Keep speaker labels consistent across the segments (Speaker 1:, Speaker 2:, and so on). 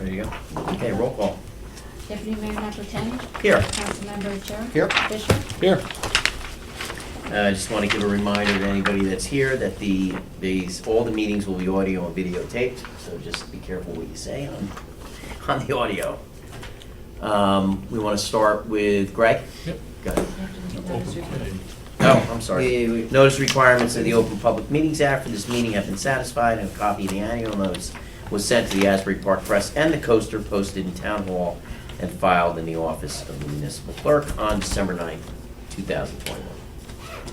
Speaker 1: There you go. Okay, roll call.
Speaker 2: Deputy Mayor Napolitani?
Speaker 1: Here.
Speaker 2: Councilmember Cho?
Speaker 3: Here.
Speaker 2: Bishop?
Speaker 3: Here.
Speaker 1: I just want to give a reminder to anybody that's here that all the meetings will be audio and videotaped, so just be careful what you say on the audio. We want to start with Greg?
Speaker 4: Yep.
Speaker 1: Go ahead.
Speaker 4: Okay.
Speaker 1: Oh, I'm sorry. Notice requirements of the Open Public Meetings Act for this meeting have been satisfied, and a copy of the annual notice was sent to the Asbury Park Press and the Coaster, posted in Town Hall and filed in the office of the municipal clerk on December 9th, 2021.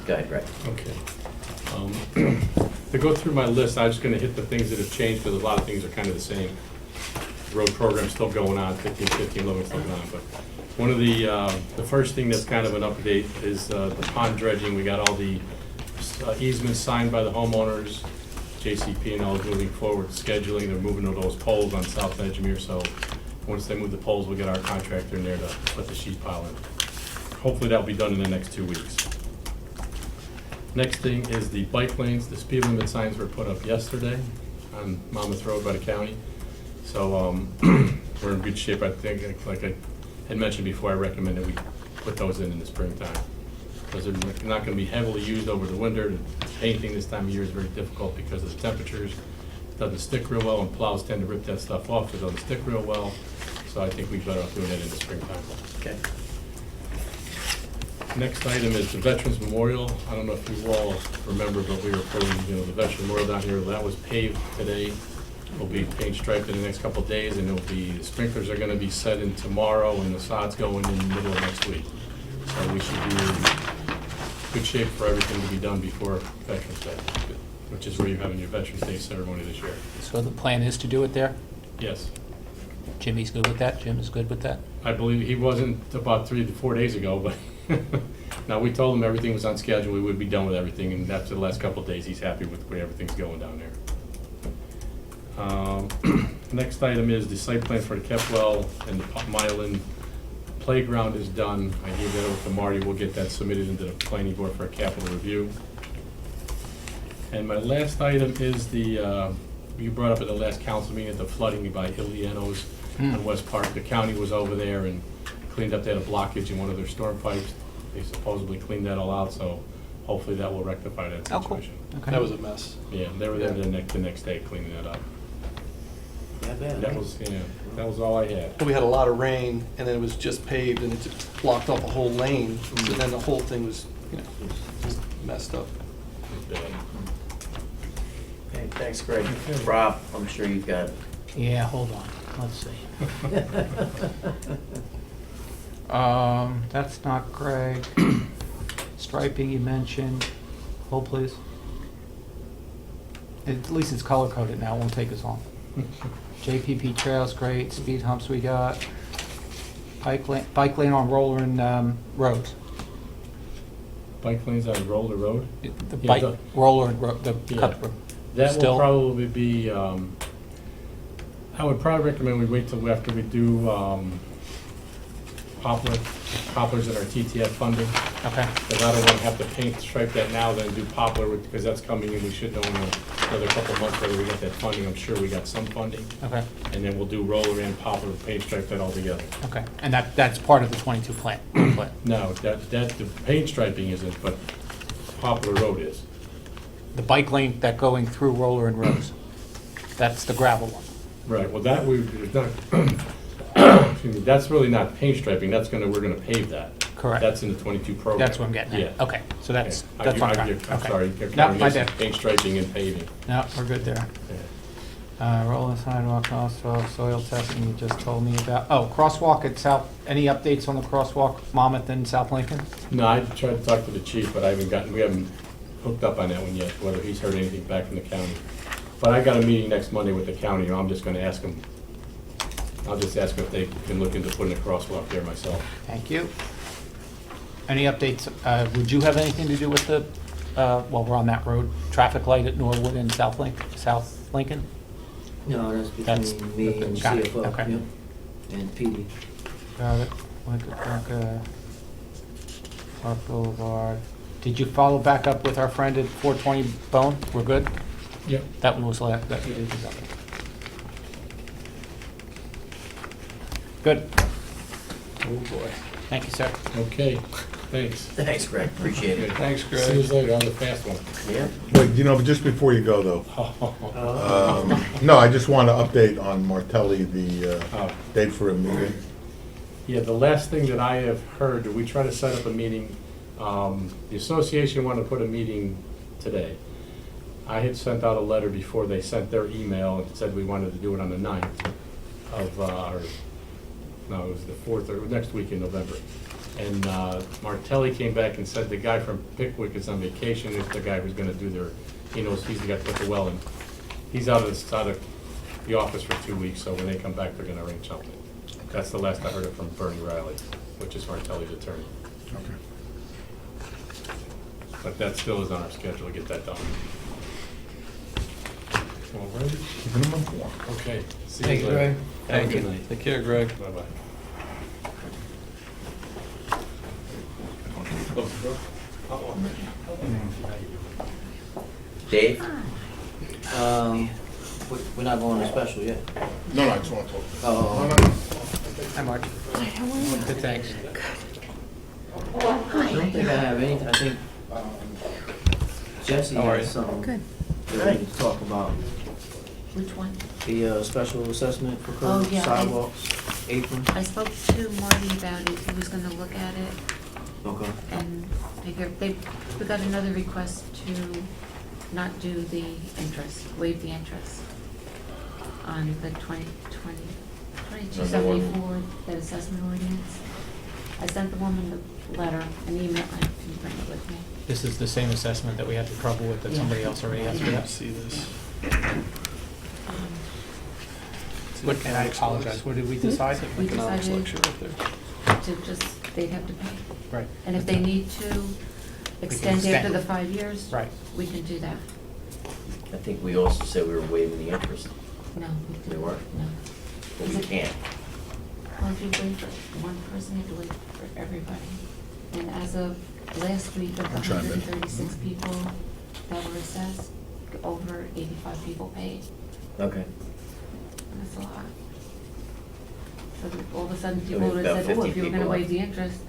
Speaker 1: Go ahead, Greg.
Speaker 4: Okay. To go through my list, I'm just gonna hit the things that have changed, because a lot of things are kind of the same. Road program's still going on, 15, 11 still going on, but one of the first thing that's kind of an update is the pond dredging. We got all the easements signed by the homeowners. JCP and all is moving forward, scheduling, they're moving to those poles on South Edgemere, so once they move the poles, we'll get our contractor in there to put the sheet pile in. Hopefully that'll be done in the next 2 weeks. Next thing is the bike lanes. The speed limit signs were put up yesterday on Monmouth Road by the county. So we're in good shape. I think, like I had mentioned before, I recommend that we put those in the springtime, because they're not going to be heavily used over the winter. Painting this time of year is very difficult because of the temperatures. It doesn't stick real well, and plows tend to rip that stuff off. It doesn't stick real well. So I think we're better off doing it in the springtime.
Speaker 1: Okay.
Speaker 4: Next item is the Veterans Memorial. I don't know if you all remember, but we were putting, the Veterans Memorial down here. That was paved today. Will be paint striped in the next couple of days, and the sprinklers are going to be set in tomorrow, and the sod's going in the middle of next week. So we should be in good shape for everything to be done before Veterans Day, which is where you're having your Veterans Day ceremony this year.
Speaker 3: So the plan is to do it there?
Speaker 4: Yes.
Speaker 3: Jimmy's good with that? Jim is good with that?
Speaker 4: I believe he wasn't about 3 to 4 days ago, but now we told him everything was on schedule, we would be done with everything, and after the last couple of days, he's happy with the way everything's going down there. Next item is the site plan for the Kepwell and the Mylan playground is done. I gave that over to Marty. We'll get that submitted into the planning board for a capital review. And my last item is you brought up at the last council meeting, the flooding by Ilianos on West Park. The county was over there and cleaned up. They had a blockage in one of their storm pipes. They supposedly cleaned that all out, so hopefully that will rectify that
Speaker 3: Oh, cool.
Speaker 4: situation.
Speaker 3: Okay.
Speaker 5: That was a mess.
Speaker 4: Yeah, they were there the next day cleaning that up. That was all I had.
Speaker 5: We had a lot of rain, and then it was just paved, and it just blocked off a whole lane, so then the whole thing was, just messed up.
Speaker 4: It was bad.
Speaker 1: Okay, thanks, Greg.
Speaker 4: Okay.
Speaker 1: Rob, I'm sure you've got.
Speaker 3: Yeah, hold on. Let's see. That's not Greg. Striping you mentioned. Hold, please. At least it's color coded now. It won't take us long. JPP trails, great. Speed humps we got. Bike lane on roller and roads.
Speaker 4: Bike lanes on Roller Road?
Speaker 3: The
Speaker 4: Yeah,
Speaker 3: bike
Speaker 4: the-
Speaker 3: roller and the
Speaker 4: Yeah.
Speaker 3: cut road.
Speaker 4: That
Speaker 3: Still?
Speaker 4: will probably be, I would probably recommend we wait till after we do poplars in our TTF funding.
Speaker 3: Okay.
Speaker 4: Because I don't want to have to paint, stripe that now, then do poplar, because that's coming in. We should know in another couple of months whether we get that funding. I'm sure we got some funding.
Speaker 3: Okay.
Speaker 4: And then we'll do roller and poplar, paint stripe that all together.
Speaker 3: Okay. And that's part of the 22 plan.
Speaker 4: No, the paint striping isn't, but Poplar Road is.
Speaker 3: The bike lane that going through roller and roads. That's the gravel one.
Speaker 4: Right, well, that we've done, excuse me, that's really not paint striping, we're gonna pave that.
Speaker 3: Correct.
Speaker 4: That's in the 22 program.
Speaker 3: That's what I'm getting at.
Speaker 4: Yeah.
Speaker 3: Okay, so that's
Speaker 4: Okay.
Speaker 3: what I'm trying.
Speaker 4: I'm
Speaker 3: Okay.
Speaker 4: sorry, you're
Speaker 3: No, my
Speaker 4: missing
Speaker 3: bad.
Speaker 4: paint striping and paving.
Speaker 3: No, we're good there. Rolling sidewalk, crosswalk, soil testing you just told me about. Oh, crosswalk at South, any updates on the crosswalk, Monmouth and South Lincoln?
Speaker 4: No, I tried to talk to the chief, but we haven't hooked up on that one yet, whether he's heard anything back from the county. But I got a meeting next Monday with the county, and I'm just gonna ask them, I'll just ask them if they can look into putting a crosswalk there myself.
Speaker 3: Thank you. Any updates? Would you have anything to do with the, while we're on that road, traffic light at Norwood and South Lincoln?
Speaker 6: No, that's
Speaker 3: That's-
Speaker 6: between me and
Speaker 3: got it,
Speaker 6: CFO,
Speaker 3: okay.
Speaker 6: yep, and PD.
Speaker 3: Got it. Lincoln Park Boulevard. Did you follow back up with our friend at 420 Bone? We're good?
Speaker 4: Yep.
Speaker 3: That one was last, that you did. Good.
Speaker 5: Oh, boy.
Speaker 3: Thank you, sir.
Speaker 4: Okay, thanks.
Speaker 1: Thanks, Greg, appreciate it.
Speaker 5: Thanks, Greg.
Speaker 4: See you later on the fast one.
Speaker 1: Yeah.
Speaker 7: But, just before you go, though, no, I just want to update on Martelli, the
Speaker 4: Oh.
Speaker 7: date for a meeting.
Speaker 4: Yeah, the last thing that I have heard, we try to set up a meeting, the association wanted to put a meeting today. I had sent out a letter before they sent their email and said we wanted to do it on the 9th of, no, it was the 4th, or next week in November. And Martelli came back and said the guy from Pickwick is on vacation, is the guy who's gonna do their, he knows he's the guy to put the well in. He's out of the office for 2 weeks, so when they come back, they're gonna arrange something. That's the last I heard it from Bernie Riley, which is Martelli's attorney.
Speaker 7: Okay.
Speaker 4: But that still is on our schedule to get that done. All right,
Speaker 7: Keeping them informed.
Speaker 4: okay. See
Speaker 6: Thank you,
Speaker 4: later.
Speaker 6: Greg.
Speaker 4: Have a
Speaker 5: Thank
Speaker 4: good
Speaker 5: you.
Speaker 4: night.
Speaker 5: Take care, Greg.
Speaker 4: Bye-bye.
Speaker 1: Dave?
Speaker 6: We're not going to special yet.
Speaker 7: No, I just want to talk.
Speaker 6: Oh,
Speaker 3: Hi, Mark. Good, thanks.
Speaker 6: I don't think I have any, I think Jesse
Speaker 5: How are you?
Speaker 6: has something
Speaker 2: Good.
Speaker 6: that we need to talk about.
Speaker 2: Which one?
Speaker 6: The special assessment for
Speaker 2: Oh,
Speaker 6: curbs,
Speaker 2: yeah,
Speaker 6: sidewalks, apron.
Speaker 2: I spoke to Marty about it, he was gonna look at it,
Speaker 6: Okay.
Speaker 2: and we got another request to not do the interest, waive the interest on the 2274, that assessment ordinance. I sent the woman the letter, an email, I can bring it with me.
Speaker 3: This is the same assessment that we had the trouble with that somebody else already asked for.
Speaker 5: Let's see this.
Speaker 3: What, and I apologize, what did we decide?
Speaker 2: We
Speaker 5: Economics
Speaker 2: decided-
Speaker 5: lecture right there.
Speaker 2: To just, they'd have to pay.
Speaker 3: Right.
Speaker 2: And if they need to extend after
Speaker 3: extend.
Speaker 2: the 5 years,
Speaker 3: Right.
Speaker 2: we can do that.
Speaker 1: I think we also said we were waiving the interest,
Speaker 2: No, we
Speaker 1: We
Speaker 2: do.
Speaker 1: were?
Speaker 2: No.
Speaker 1: but we can't.
Speaker 2: Well, if you wait for one person, you have to wait for everybody. And as of last week, of the
Speaker 7: I'm trying to-
Speaker 2: 136 people that were assessed, over 85 people paid.
Speaker 1: Okay.
Speaker 2: And that's a lot. So that all of a sudden,
Speaker 1: So
Speaker 2: people
Speaker 1: we have
Speaker 2: would have
Speaker 1: about
Speaker 2: said, oh,
Speaker 1: 50
Speaker 2: if you were gonna
Speaker 1: people
Speaker 2: waive
Speaker 1: left.
Speaker 2: the interest,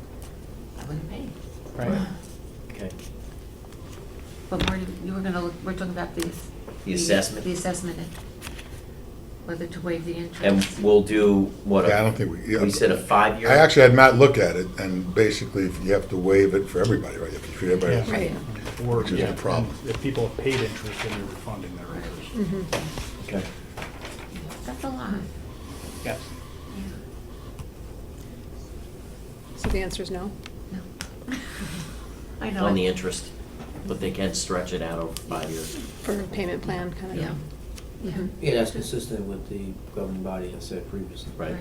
Speaker 2: I wouldn't pay.
Speaker 3: Right.
Speaker 1: Okay.
Speaker 2: But Marty, you were gonna look, we're talking about
Speaker 1: The assessment?
Speaker 2: The assessment, and whether to waive the interest.
Speaker 1: And we'll do, what,
Speaker 7: Yeah, I don't think we.
Speaker 1: we said a 5-year?
Speaker 7: I actually had Matt look at it, and basically, if you have to waive it for everybody, right? If you treat everybody the same, which is the problem.
Speaker 8: If people have paid interest, then you're refunding their interest.
Speaker 1: Okay.
Speaker 2: That's a lot.
Speaker 3: Yes.
Speaker 2: Yeah.
Speaker 9: So the answer is no?
Speaker 2: No. I know.
Speaker 1: On the interest, but they can stretch it out over 5 years.
Speaker 9: For a payment plan kind of?
Speaker 2: Yeah. Yeah.
Speaker 9: Mhm.
Speaker 6: Yeah, that's consistent with the governing body I said previously.
Speaker 1: Right.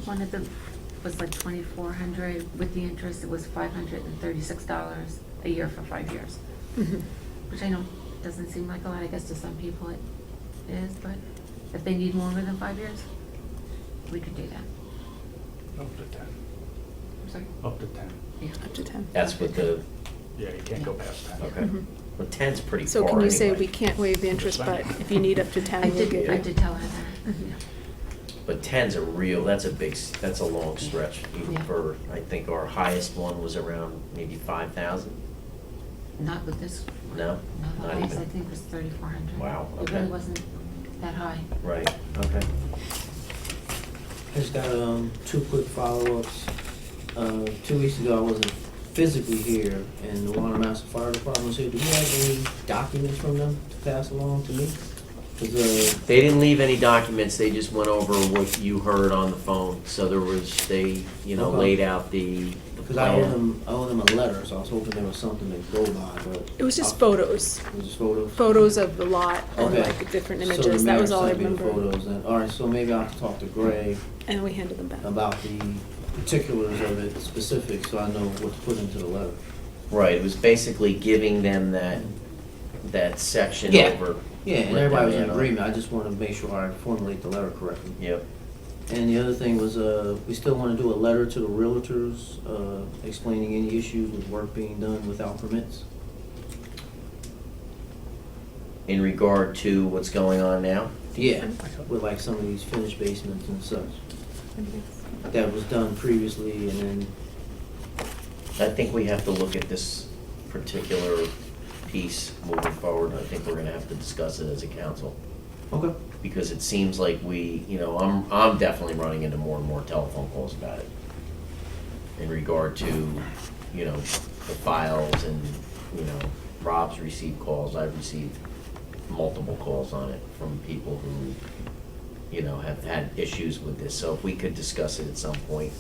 Speaker 2: One of them was like 2,400, with the interest, it was $536 a year for 5 years,
Speaker 9: Mhm.
Speaker 2: which I know doesn't seem like a lot, I guess to some people it is, but if they need longer than 5 years, we could do that.
Speaker 8: Up to 10.
Speaker 2: I'm sorry?
Speaker 8: Up to 10.
Speaker 2: Yeah.
Speaker 9: Up to 10.
Speaker 1: That's what the,
Speaker 8: Yeah, you can't go past 10.
Speaker 1: okay.
Speaker 9: Mhm.
Speaker 1: Well, 10's pretty far
Speaker 9: So can you say
Speaker 1: anyway.
Speaker 9: we can't waive the interest, but if you need up to 10, we'll give you?
Speaker 2: I did tell her that,
Speaker 9: Mhm.
Speaker 2: yeah.
Speaker 1: But 10's a real, that's that's a long stretch, even
Speaker 2: Yeah.
Speaker 1: for, I think our highest one was around maybe 5,000.
Speaker 2: Not with this.
Speaker 1: No?
Speaker 2: No, the
Speaker 1: Not
Speaker 2: highest
Speaker 1: even?
Speaker 2: I think was 3,400.
Speaker 1: Wow,
Speaker 2: It
Speaker 1: okay.
Speaker 2: really wasn't that high.
Speaker 1: Right, okay.
Speaker 6: I just got, 2 quick follow-ups. 2 weeks ago, I wasn't physically here, and the Watermaster Fire Department was here. Do we have any documents from them to pass along to me? 'Cause,
Speaker 1: They didn't leave any documents, they just went over what you heard on the phone. So there was, they,
Speaker 6: Okay.
Speaker 1: laid out the
Speaker 6: Because I owe
Speaker 1: plan.
Speaker 6: them a letter, so I was hoping there was something to go by, but.
Speaker 9: It was just photos,
Speaker 6: It was just photos?
Speaker 9: photos of the lot and
Speaker 6: Okay.
Speaker 9: like different
Speaker 6: So the
Speaker 9: images. That was
Speaker 6: mayor
Speaker 9: all I
Speaker 6: sent me the
Speaker 9: remember.
Speaker 6: photos then. All right, so maybe I'll have to talk to Gray
Speaker 9: And we handed them back.
Speaker 6: about the particulars of it, specifics, so I know what to put into the letter.
Speaker 1: Right, it was basically giving them that section
Speaker 6: Yeah.
Speaker 1: over.
Speaker 6: Yeah, and
Speaker 1: let them
Speaker 6: everybody was in
Speaker 1: on.
Speaker 6: agreement, I just wanna make sure I formulate the letter correctly.
Speaker 1: Yep.
Speaker 6: And the other thing was, we still wanna do a letter to the realtors, explaining any issues with work being done without permits.
Speaker 1: In regard to what's going on now?
Speaker 6: Yeah, with like some of these finished basements and such. that was done previously, and then,
Speaker 1: I think we have to look at this particular piece moving forward. I think we're gonna have to discuss it as a council.
Speaker 6: okay.
Speaker 1: Because it seems like we, you know, I'm definitely running into more and more telephone calls about it. In regard to, you know, the files and, you know, Rob's received calls, I've received multiple calls on it from people who, you know, have had issues with this. So if we could discuss it at some point,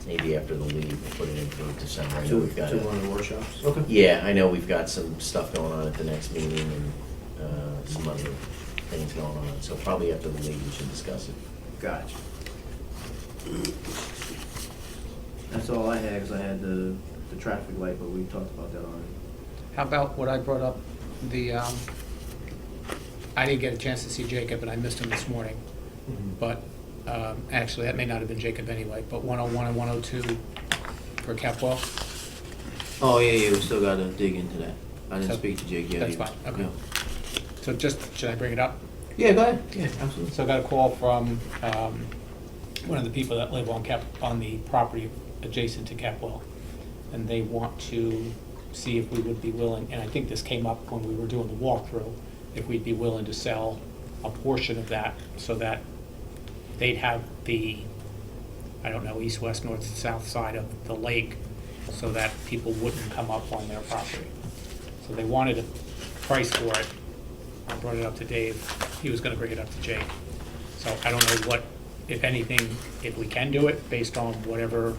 Speaker 1: maybe after the leave, we'll put it in for December. I know we've got
Speaker 6: To one of the workshops, okay.
Speaker 1: Yeah, I know we've got some stuff going on at the next meeting and some other things going on. So probably after the league, we should discuss it.
Speaker 6: Gotcha. That's all I had, because I had the traffic light, but we talked about that already.
Speaker 3: How about what I brought up, I didn't get a chance to see Jacob, and I missed him this morning. But, actually, that may not have been Jacob anyway, but 101 and 102 for Capwell.
Speaker 6: Oh, yeah, we still gotta dig into that. I didn't
Speaker 3: So,
Speaker 6: speak to Jake yet.
Speaker 3: that's
Speaker 6: either.
Speaker 3: fine, okay.
Speaker 6: Yeah.
Speaker 3: So should I bring it up?
Speaker 6: Yeah, go ahead, yeah, absolutely.
Speaker 3: So I got a call from one of the people that live on the property adjacent to Capwell, and they want to see if we would be willing, and I think this came up when we were doing the walkthrough, if we'd be willing to sell a portion of that so that they'd have the, I don't know, east, west, north, south side of the lake, so that people wouldn't come up on their property. So they wanted a price for it. I brought it up to Dave. He was gonna bring it up to Jake. So I don't know what, if anything, if we can do it based on whatever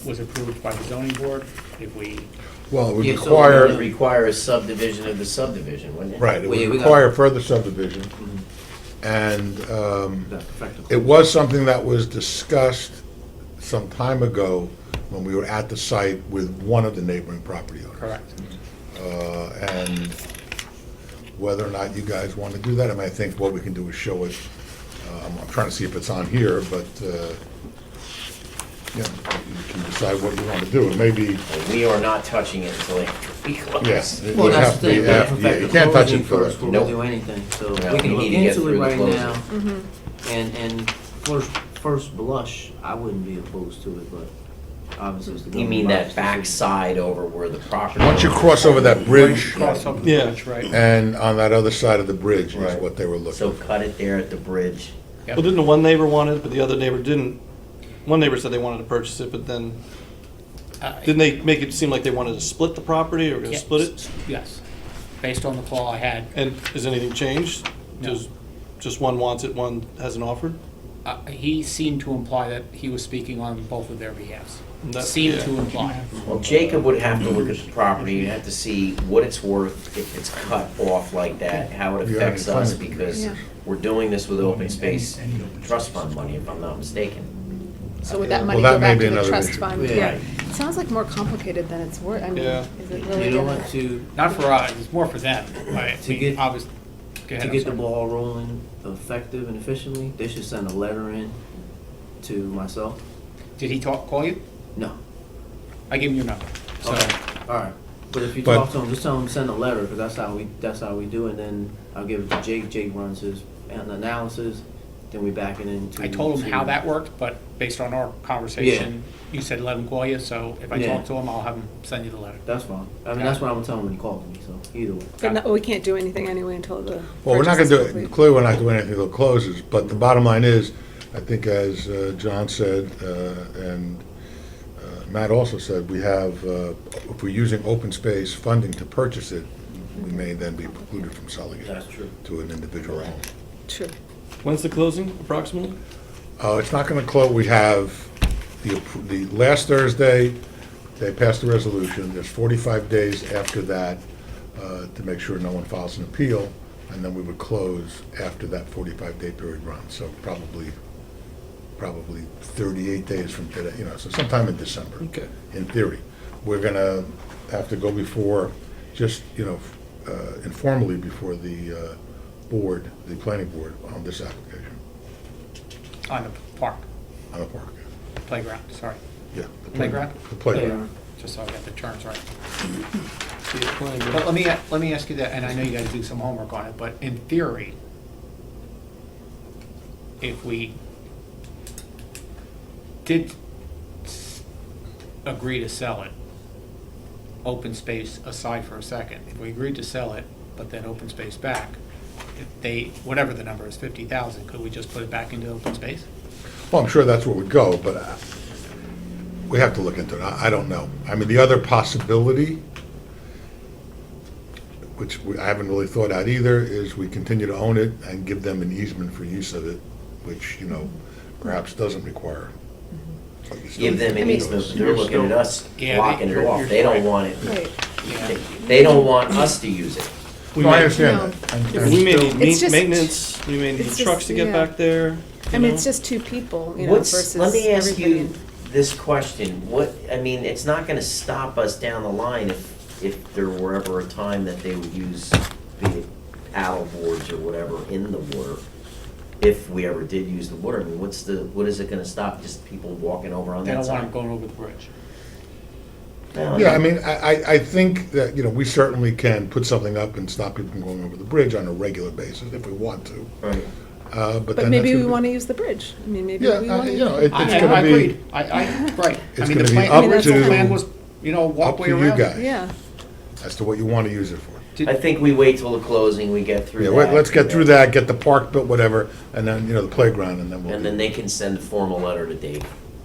Speaker 3: was approved by the zoning board, if we,
Speaker 7: Well, it would
Speaker 6: Yeah, so-
Speaker 1: It
Speaker 7: require,
Speaker 1: would require a subdivision of the subdivision, wouldn't it?
Speaker 7: right, it
Speaker 6: Well, yeah,
Speaker 7: would
Speaker 6: we got-
Speaker 7: require further subdivision.
Speaker 6: Mhm.
Speaker 7: And
Speaker 6: That's perfect.
Speaker 7: it was something that was discussed some time ago when we were at the site with one of the neighboring property owners.
Speaker 3: correct.
Speaker 7: And whether or not you guys want to do that, I mean, I think what we can do is show it. I'm trying to see if it's on here, but, you know, you can decide what you want to do. It may be,
Speaker 1: We are not touching it until we close.
Speaker 7: yes, it
Speaker 6: Well,
Speaker 7: would
Speaker 6: that's
Speaker 7: have
Speaker 6: the
Speaker 7: to be,
Speaker 6: thing, we have to
Speaker 7: yeah,
Speaker 6: perfect
Speaker 7: you
Speaker 6: the
Speaker 7: can't touch
Speaker 6: closing
Speaker 7: it first.
Speaker 6: before
Speaker 1: Nope.
Speaker 6: we do anything, so
Speaker 1: Yeah,
Speaker 6: we can
Speaker 1: we
Speaker 6: look
Speaker 1: need to get
Speaker 6: into
Speaker 1: through
Speaker 6: it
Speaker 1: the
Speaker 6: right
Speaker 1: closing.
Speaker 6: now. And first blush, I wouldn't be opposed to it, but obviously it's the.
Speaker 1: You mean
Speaker 6: governing
Speaker 1: that
Speaker 6: body's
Speaker 1: back
Speaker 6: decision.
Speaker 1: side over where the property?
Speaker 7: Once you cross over that bridge,
Speaker 3: Cross over the
Speaker 5: Yeah.
Speaker 3: bridge, right?
Speaker 7: and on that other side of the bridge is
Speaker 1: Right.
Speaker 7: what they were
Speaker 1: So
Speaker 7: looking for.
Speaker 1: cut it there at the bridge.
Speaker 3: Yep.
Speaker 5: Well, didn't the one neighbor want it, but the other neighbor didn't? One neighbor said they wanted to purchase it, but then, didn't they make it seem like they wanted to split the property or gonna
Speaker 3: Yeah,
Speaker 5: split it?
Speaker 3: Yes. Based on the call I had,
Speaker 5: And has anything changed?
Speaker 3: No.
Speaker 5: Just one wants it, one hasn't offered?
Speaker 3: he seemed to imply that he was speaking on both of their behalves.
Speaker 5: That-
Speaker 3: Seemed
Speaker 5: yeah.
Speaker 3: to imply.
Speaker 1: Well, Jacob would have to look at the property, you'd have to see what it's worth if it's cut off like that, how it
Speaker 7: Yeah,
Speaker 1: affects
Speaker 7: I mean,
Speaker 1: us,
Speaker 7: fine.
Speaker 1: because
Speaker 9: Yeah.
Speaker 1: we're doing this with open space trust fund money, if I'm not mistaken.
Speaker 9: So would that
Speaker 7: Well,
Speaker 9: money
Speaker 7: that
Speaker 9: go
Speaker 7: may
Speaker 9: back
Speaker 7: be
Speaker 9: to the
Speaker 7: another
Speaker 9: trust
Speaker 7: issue.
Speaker 9: fund?
Speaker 6: Yeah.
Speaker 9: Yeah. It sounds like more complicated than it's worth. I mean,
Speaker 5: Yeah.
Speaker 9: is it really
Speaker 6: You know
Speaker 9: gonna?
Speaker 6: what, to
Speaker 3: Not for us, it's more for them. Right.
Speaker 6: To get-
Speaker 3: Obviously, go ahead,
Speaker 6: to
Speaker 3: I'm
Speaker 6: get the
Speaker 3: sorry.
Speaker 6: ball rolling effective and efficiently, they should send a letter in to myself.
Speaker 3: Did he call you?
Speaker 6: No.
Speaker 3: I gave him your number. So,
Speaker 6: Okay, all right. But if you
Speaker 7: But-
Speaker 6: talk to him, just tell him to send a letter, because that's how we do it. Then I'll give it to Jake. Jake runs his analysis. Then we back it into.
Speaker 3: I told him how that worked, but based on our conversation, you said let him call you, so if I
Speaker 6: Yeah.
Speaker 3: talk to him, I'll have him send you the letter.
Speaker 6: That's fine. I mean, that's what I'm gonna tell him when he calls me. So either way.
Speaker 9: But no, we can't do anything anyway until the.
Speaker 7: Well, we're not
Speaker 9: purchase
Speaker 7: gonna do
Speaker 9: is
Speaker 7: it,
Speaker 9: complete.
Speaker 7: clearly, we're not doing anything until it closes, but the bottom line is, I think as John said, and Matt also said, we have, if we're using open space funding to purchase it, we may then be precluded from selling it
Speaker 6: That's true.
Speaker 7: to an individual home.
Speaker 9: True.
Speaker 5: When's the closing approximately?
Speaker 7: It's not gonna close, we have the last Thursday, they passed the resolution, there's 45 days after that to make sure no one files an appeal, and then we would close after that 45-day period runs, so probably 38 days from today, so sometime in December.
Speaker 5: Okay.
Speaker 7: In theory. We're gonna have to go before, just, informally before the board, the planning board on this application,
Speaker 3: On the park,
Speaker 7: on the park.
Speaker 3: playground, sorry.
Speaker 7: Yeah.
Speaker 3: Playground?
Speaker 7: The playground.
Speaker 3: Just so I got the terms right.
Speaker 5: Yeah, planning board.
Speaker 3: But let me ask you that, and I know you gotta do some homework on it, but in theory, if we did agree to sell it, open space aside for a second, if we agreed to sell it, but then open space back, if they, whatever the number is, 50,000, could we just put it back into open space?
Speaker 7: Well, I'm sure that's where we'd go, but we have to look into it. I don't know. I mean, the other possibility, which I haven't really thought out either, is we continue to own it and give them an easement for use of it, which, you know, perhaps doesn't require. but you still
Speaker 1: Give them
Speaker 7: need
Speaker 1: an
Speaker 7: to
Speaker 1: easement,
Speaker 7: do
Speaker 1: but
Speaker 7: it.
Speaker 1: they're looking at us
Speaker 3: Yeah,
Speaker 1: blocking it
Speaker 3: you're-
Speaker 1: off.
Speaker 3: you're
Speaker 1: They don't
Speaker 3: right.
Speaker 1: want it.
Speaker 9: Right.
Speaker 3: Yeah.
Speaker 1: They don't want us to use it.
Speaker 5: We
Speaker 7: No, I
Speaker 5: may-
Speaker 7: understand
Speaker 9: No.
Speaker 7: that. And-
Speaker 5: If
Speaker 7: and-
Speaker 5: we may
Speaker 9: It's
Speaker 5: need
Speaker 9: just-
Speaker 5: maintenance, we may need
Speaker 9: it's just-
Speaker 5: trucks to get
Speaker 9: yeah.
Speaker 5: back there.
Speaker 9: I mean, it's just two people, you know, versus
Speaker 1: Let me ask
Speaker 9: everybody.
Speaker 1: you this question, I mean, it's not gonna stop us down the line if there were ever a time that they would use, be it paddle boards or whatever in the water. If we ever did use the water, I mean, what is it gonna stop, just people walking over on
Speaker 3: They
Speaker 1: that
Speaker 3: don't want
Speaker 1: side?
Speaker 3: them going over the bridge.
Speaker 1: No,
Speaker 7: Yeah, I mean, I think that, you know, we certainly can put something up and stop people from going over the bridge on a regular basis if we want to.
Speaker 1: Right.
Speaker 7: But
Speaker 9: But
Speaker 7: then
Speaker 9: maybe
Speaker 7: that's
Speaker 9: we
Speaker 7: gonna
Speaker 9: want
Speaker 7: be-
Speaker 9: to use the bridge. I mean, maybe
Speaker 7: Yeah,
Speaker 9: we want to.
Speaker 7: you know, it's
Speaker 3: I
Speaker 7: gonna be,
Speaker 3: agreed. Right. I
Speaker 7: It's
Speaker 3: mean, the
Speaker 7: gonna be
Speaker 3: plan,
Speaker 7: up
Speaker 9: to-
Speaker 3: the plan was, you know,
Speaker 7: up
Speaker 3: walkway
Speaker 7: to you
Speaker 3: around.
Speaker 7: guys
Speaker 9: Yeah.
Speaker 7: as to what you want to use it for.
Speaker 1: I think we wait till the closing, we get through
Speaker 7: Yeah,
Speaker 1: that.
Speaker 7: let's get through that, get the park built, whatever, and then, you know, the playground, and then we'll.
Speaker 1: And then they can send a formal letter to Dave.